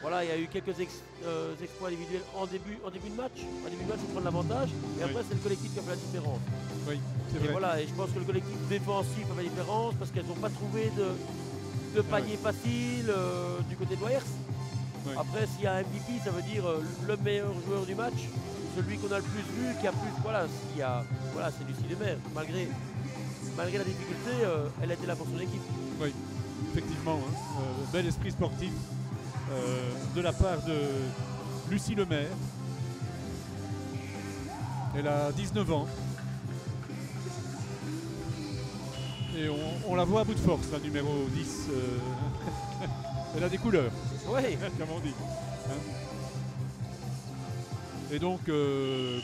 Voilà, il y a eu quelques exploits individuels en début de match. En début de match, ils prennent l'avantage. Et après, c'est le collectif qui a fait la différence. Oui, c'est vrai. Voilà, et je pense que le collectif défensif a fait la différence parce qu'elles n'ont pas trouvé de panier facile du côté de Loyers. Oui. Après, s'il y a un MVP, ça veut dire le meilleur joueur du match. Celui qu'on a le plus vu, qui a plus. C'est Lucie Lemaire. Malgré la difficulté, elle a été là pour son équipe. Oui, effectivement. Bel esprit sportif. De la part de Lucie Lemaire. Elle a 19 ans. Et on la voit à bout de force, la numéro 10. Elle a des couleurs. Oui. Comme on dit. Et donc,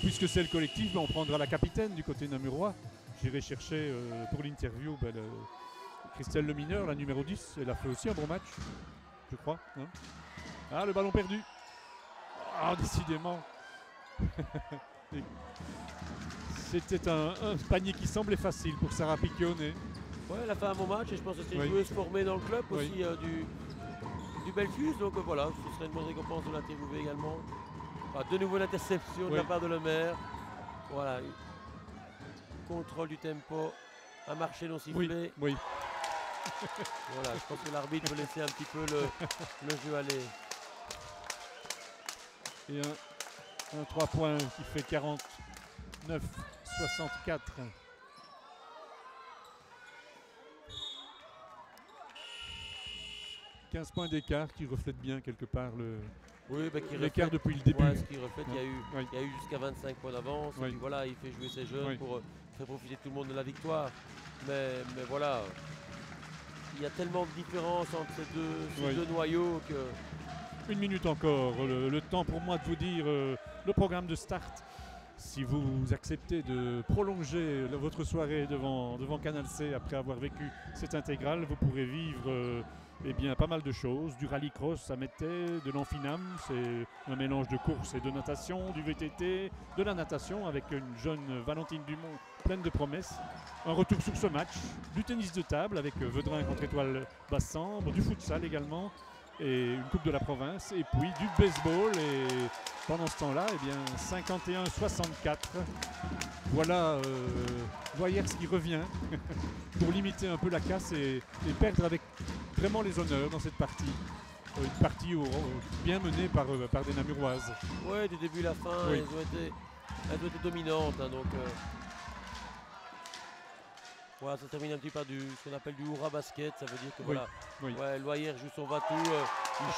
puisque c'est le collectif, on prendra la capitaine du côté namurois. J'irai chercher pour l'interview Christelle Lemineur, la numéro 10. Elle a fait aussi un bon match. Je crois. Le ballon perdu. Décidément. C'était un panier qui semblait facile pour Sarah Piccione. Elle a fait un bon match et je pense que c'est une joueuse formée dans le club aussi du Belfius. Donc ce serait une bonne récompense de l'interviewer également. De nouveau l'interception de la part de Lemaire. Voilà. Contrôle du tempo. Un marché non sifflé. Oui. Voilà, je pense que l'arbitre veut laisser un petit peu le jeu aller. Et un 3 points qui fait 49-64. 15 points d'écart qui reflète bien quelque part l'écart depuis le début. Ce qui reflète, il y a eu jusqu'à 25 points d'avance. Et puis il fait jouer ses jeunes pour faire profiter tout le monde de la victoire. Mais voilà. Il y a tellement de différence entre ces deux noyaux que... 1 minute encore, le temps pour moi de vous dire le programme de start. Si vous acceptez de prolonger votre soirée devant Canal C après avoir vécu cette intégrale, vous pourrez vivre Eh bien, pas mal de choses. Du rallycross à Mettey, de l'Amphinam, c'est un mélange de course et de natation, du VTT, de la natation avec une jeune Valentine Dumont pleine de promesses. Un retour sur ce match, du tennis de table avec Vedrin contre Étoile Basse-Sambre, du futsal également et une coupe de la province et puis du baseball. Et pendant ce temps-là, eh bien 51-64. Voilà Loyers qui revient pour limiter un peu la casse et perdre avec vraiment les honneurs dans cette partie. Une partie bien menée par des Namuroises. Oui, du début à la fin, oui. elles ont été dominantes. Hein, donc, voilà, ça termine un petit peu par ce qu'on appelle du hurrah basket. Ça veut dire que voilà, ouais, Loyers joue son va-tout, il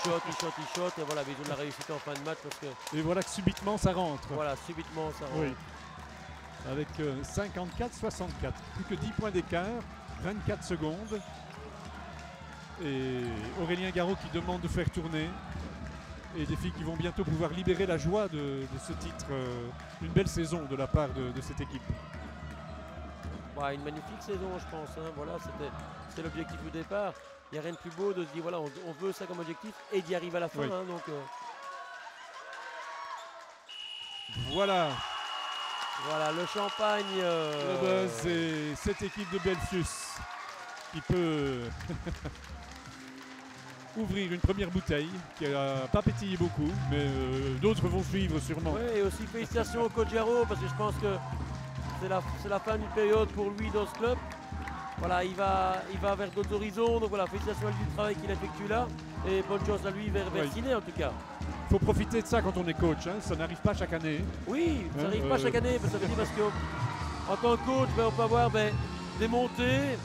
shot, et voilà, mais ils ont de la réussite en fin de match. Parce que, et voilà que subitement ça rentre. Voilà, subitement ça rentre. Oui. Avec 54-64, plus que 10 points d'écart, 24 secondes. Et Aurélien Garot qui demande de faire tourner. Et des filles qui vont bientôt pouvoir libérer la joie de ce titre. Une belle saison de la part de cette équipe. Ouais, une magnifique saison, je pense. Hein. Voilà, c'était l'objectif au départ. Il n'y a rien de plus beau de se dire voilà, on veut ça comme objectif et d'y arriver à la fin. Oui. Hein, donc, Voilà. Voilà, le champagne. Le buzz et cette équipe de Belfius qui peut ouvrir une première bouteille qui n'a pas pétillé beaucoup, mais d'autres vont suivre sûrement. Oui, et aussi félicitations au coach Garot parce que je pense que c'est la fin d'une période pour lui dans ce club. Voilà, il va vers d'autres horizons, donc voilà, félicitations à lui du travail qu'il effectue là et bonne chance à lui vers Ciné en tout cas. Il faut profiter de ça quand on est coach, hein. Ça n'arrive pas chaque année. Oui, ça n'arrive pas chaque année, ça veut dire parce qu'en tant que coach, on peut avoir des montées,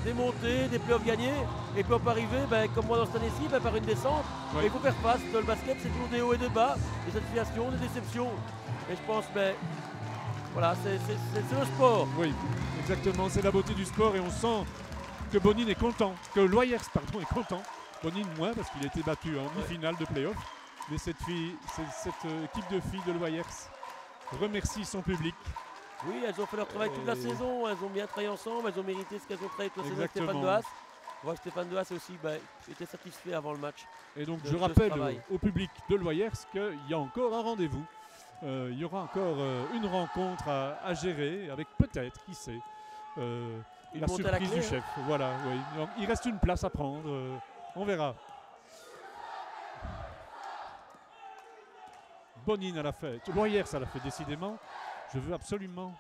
des playoffs gagnés, et puis on peut arriver, comme moi dans cette année-ci, par une descente. Et il faut faire face. Dans le basket, c'est toujours des hauts et des bas, des satisfactions, des déceptions. Et je pense, voilà, c'est le sport. Oui, exactement, c'est la beauté du sport et on sent que Bonine est content, que Loyers, pardon, est content. Bonine moins parce qu'il a été battu en demi-finale de play-off. Mais cette équipe de filles de Loyers remercie son public. Oui, elles ont fait leur travail toute la saison, elles ont bien travaillé ensemble, elles ont mérité ce qu'elles ont travaillé toute la saison avec Stéphane Dehaas. On voit que Stéphane Dehaas aussi était satisfait avant le match. Et donc je rappelle au public de Loyers qu'il y a encore un rendez-vous. Il y aura encore une rencontre à gérer avec peut-être, qui sait, la surprise du chef. Voilà, oui. Il reste une place à prendre, on verra. Bonine à la fête, Loyers à la fête décidément. Je veux absolument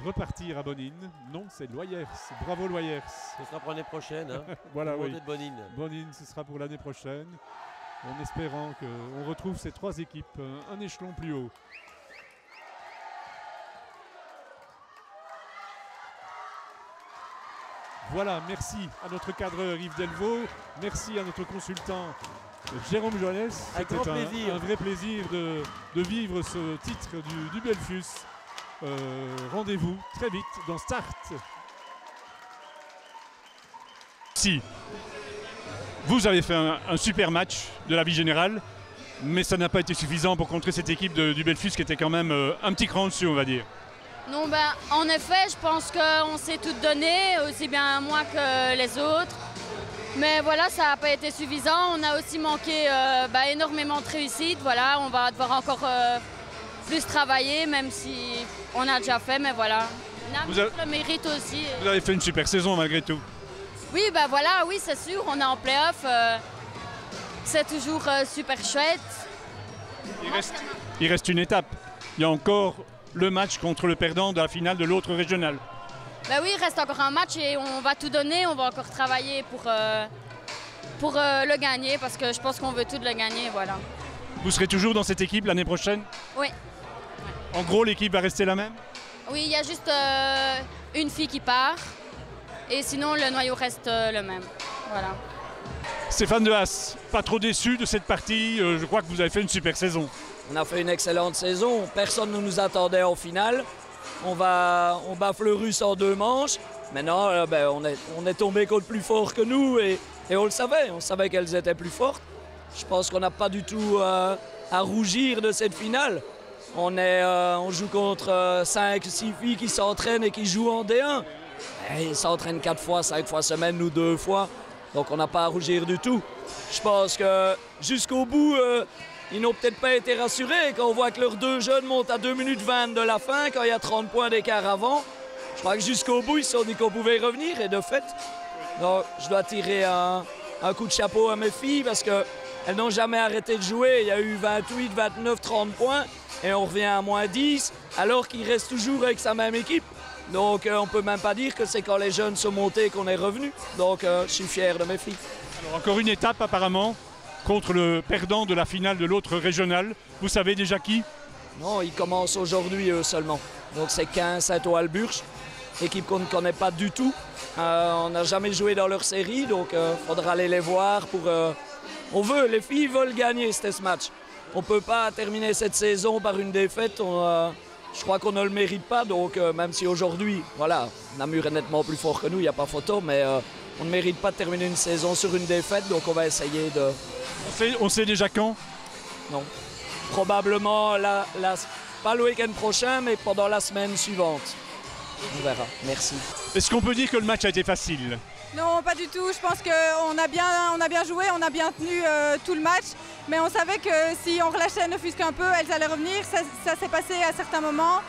repartir à Bonine. Non, c'est Loyers. Bravo Loyers. Ce sera pour l'année prochaine. Hein. Voilà, oui. De Bonine. Bonine, ce sera pour l'année prochaine. En espérant qu'on retrouve ces trois équipes un échelon plus haut. Voilà, merci à notre cadreur Yves Delvaux. Merci à notre consultant Jérôme Joannès. C'était un vrai plaisir de vivre ce titre du Belfius. Rendez-vous très vite dans Start. Si. Vous avez fait un super match de la vie générale, mais ça n'a pas été suffisant pour contrer cette équipe du Belfius qui était quand même un petit cran dessus, on va dire. Non, en effet, je pense qu'on s'est tout donné, aussi bien moi que les autres. Mais voilà, ça n'a pas été suffisant. On a aussi manqué énormément de réussite. Voilà, on va devoir encore plus travailler, même si on a déjà fait, mais voilà. Namur le mérite aussi. Vous avez fait une super saison malgré tout. Oui, voilà, oui, c'est sûr, on est en play-off. C'est toujours super chouette. Il reste une étape. Il y a encore le match contre le perdant de la finale de l'autre régional. Oui, il reste encore un match et on va tout donner. On va encore travailler pour le gagner parce que je pense qu'on veut tout le gagner. Voilà. Vous serez toujours dans cette équipe l'année prochaine? Oui. En gros, l'équipe va rester la même? Oui, il y a juste une fille qui part. Et sinon, le noyau reste le même. Voilà. Stéphane Dehaas, pas trop déçu de cette partie. Je crois que vous avez fait une super saison. On a fait une excellente saison. Personne ne nous attendait en finale. On bat Fleurus en 2 manches. Maintenant, on est tombé contre plus fort que nous et on le savait. On savait qu'elles étaient plus fortes. Je pense qu'on n'a pas du tout à rougir de cette finale. On joue contre 5-6 filles qui s'entraînent et qui jouent en D1. Ils s'entraînent 4 fois, 5 fois semaine, nous 2 fois. Donc on n'a pas à rougir du tout. Je pense que jusqu'au bout, ils n'ont peut-être pas été rassurés quand on voit que leurs 2 jeunes montent à 2 minutes 20 de la fin, quand il y a 30 points d'écart avant. Je crois que jusqu'au bout, ils se sont dit qu'on pouvait revenir et de fait, donc, je dois tirer un coup de chapeau à mes filles parce qu'elles n'ont jamais arrêté de jouer. Il y a eu 28, 29, 30 points et on revient à moins 10 alors qu'il reste toujours avec sa même équipe. Donc on ne peut même pas dire que c'est quand les jeunes sont montés qu'on est revenu. Donc je suis fier de mes filles. Alors, encore une étape apparemment contre le perdant de la finale de l'autre régional. Vous savez déjà qui? Non, ils commencent aujourd'hui seulement. Donc c'est 15 Saint-Ouen-Alburche, équipe qu'on ne connaît pas du tout. On n'a jamais joué dans leur série, donc il faudra aller les voir. Les filles veulent gagner ce match. On ne peut pas terminer cette saison par une défaite. Je crois qu'on ne le mérite pas, donc même si aujourd'hui, voilà, Namur est nettement plus fort que nous, il n'y a pas photo, mais on ne mérite pas de terminer une saison sur une défaite, donc on va essayer de... On sait déjà quand? Non. Probablement, pas le week-end prochain, mais pendant la semaine suivante. On verra. Merci. Est-ce qu'on peut dire que le match a été facile? Non, pas du tout. Je pense qu'on a bien joué, on a bien tenu tout le match. Mais on savait que si on relâchait ne fût-ce qu'un peu, elles allaient revenir. Ça s'est passé à certains moments.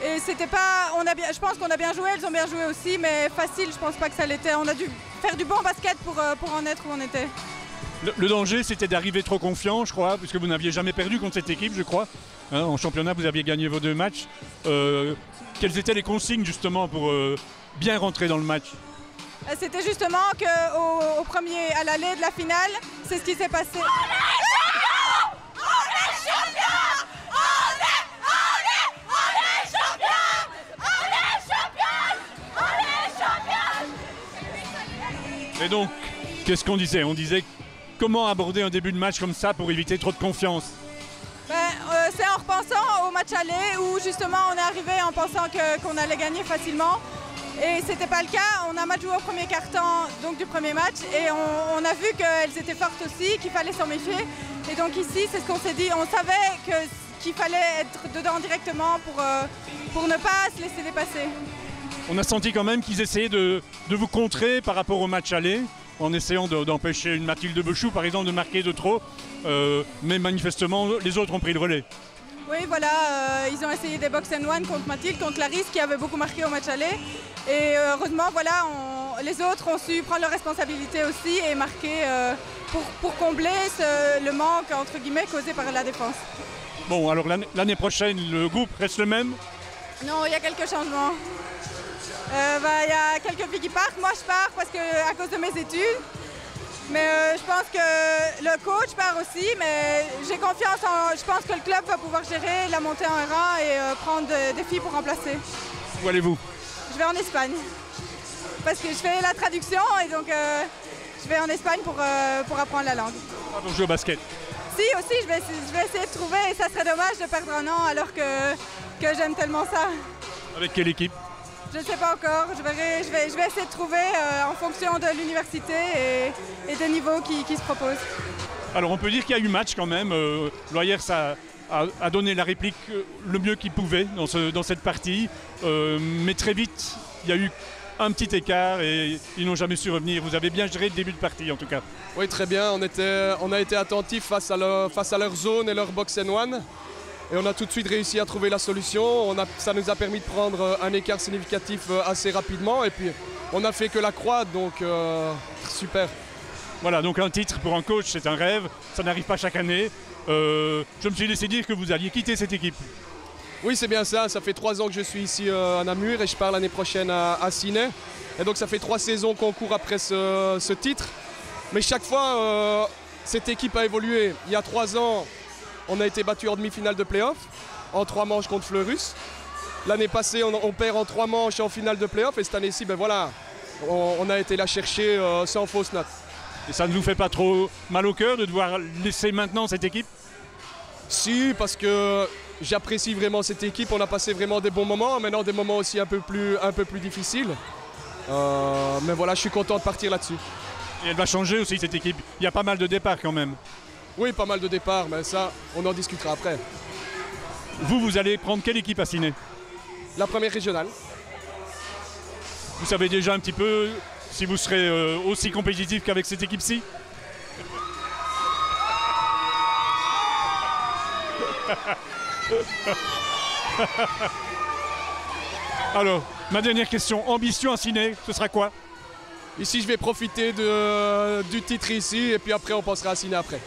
Et c'était pas. Je pense qu'on a bien joué, elles ont bien joué aussi, mais facile, je pense pas que ça l'était. On a dû faire du bon basket pour en être où on était. Le danger, c'était d'arriver trop confiant, je crois, puisque vous n'aviez jamais perdu contre cette équipe, je crois. Hein, en championnat, vous aviez gagné vos 2 matchs. Quelles étaient les consignes, justement, pour bien rentrer dans le match? C'était justement qu'au premier, à l'aller de la finale, c'est ce qui s'est passé. On est champions! On est champions! On est champions! On est champions! Et donc, qu'est-ce qu'on disait? On disait comment aborder un début de match comme ça pour éviter trop de confiance? C'est en repensant au match aller où justement on est arrivé en pensant qu'on allait gagner facilement. Et c'était pas le cas, on a mal joué au premier quart-temps donc du premier match et on a vu qu'elles étaient fortes aussi, qu'il fallait s'en méfier. Et donc ici, c'est ce qu'on s'est dit, on savait qu'il fallait être dedans directement pour ne pas se laisser dépasser. On a senti quand même qu'ils essayaient de vous contrer par rapport au match aller, en essayant d'empêcher une Mathilde Bechou par exemple de marquer de trop, mais manifestement les autres ont pris le relais. Oui, voilà, ils ont essayé des box and one contre Mathilde, contre Clarisse qui avait beaucoup marqué au match aller. Et heureusement, voilà, les autres ont su prendre leurs responsabilités aussi et marquer pour combler le manque entre guillemets causé par la défense. Bon, alors l'année prochaine, le groupe reste le même? Non, il y a quelques changements. Il y a quelques filles qui partent. Moi, je pars à cause de mes études. Mais je pense que le coach part aussi, mais j'ai confiance je pense que le club va pouvoir gérer la montée en R1 et prendre des filles pour remplacer. Où allez-vous? Je vais en Espagne. Parce que je fais la traduction et donc je vais en Espagne pour apprendre la langue. Ah, pour jouer au basket? Si, aussi, je vais essayer de trouver et ça serait dommage de perdre un an alors que j'aime tellement ça. Avec quelle équipe? Je ne sais pas encore, je vais essayer de trouver en fonction de l'université et des niveaux qui se proposent. Alors on peut dire qu'il y a eu match quand même, Loyers a donné la réplique le mieux qu'il pouvait dans cette partie, mais très vite il y a eu un petit écart et ils n'ont jamais su revenir. Vous avez bien géré le début de partie en tout cas. Oui, très bien, on a été attentifs face à leur zone et leur box and one. Et on a tout de suite réussi à trouver la solution. Ça nous a permis de prendre un écart significatif assez rapidement. Et puis on a fait que la croître, donc super. Voilà, donc un titre pour un coach, c'est un rêve. Ça n'arrive pas chaque année. Je me suis laissé dire que vous alliez quitter cette équipe. Oui, c'est bien ça. Ça fait 3 ans que je suis ici à Namur et je pars l'année prochaine à Ciney. Et donc ça fait 3 saisons qu'on court après ce titre. Mais chaque fois, cette équipe a évolué. Il y a 3 ans, on a été battu en demi-finale de play-off, en 3 manches contre Fleurus. L'année passée, on perd en 3 manches en finale de play-off. Et cette année-ci, ben voilà, on a été la chercher sans fausse note. Et ça ne vous fait pas trop mal au cœur de devoir laisser maintenant cette équipe? Si, parce que j'apprécie vraiment cette équipe. On a passé vraiment des bons moments, maintenant des moments aussi un peu plus difficiles. Mais voilà, je suis content de partir là-dessus. Et elle va changer aussi cette équipe. Il y a pas mal de départs quand même. Oui, pas mal de départs, mais ça, on en discutera après. Vous allez prendre quelle équipe à Ciney? La première régionale. Vous savez déjà un petit peu si vous serez aussi compétitif qu'avec cette équipe-ci. Alors, ma dernière question, ambition à Ciné, ce sera quoi? Ici, je vais profiter du titre ici et puis après, on pensera à Ciné après.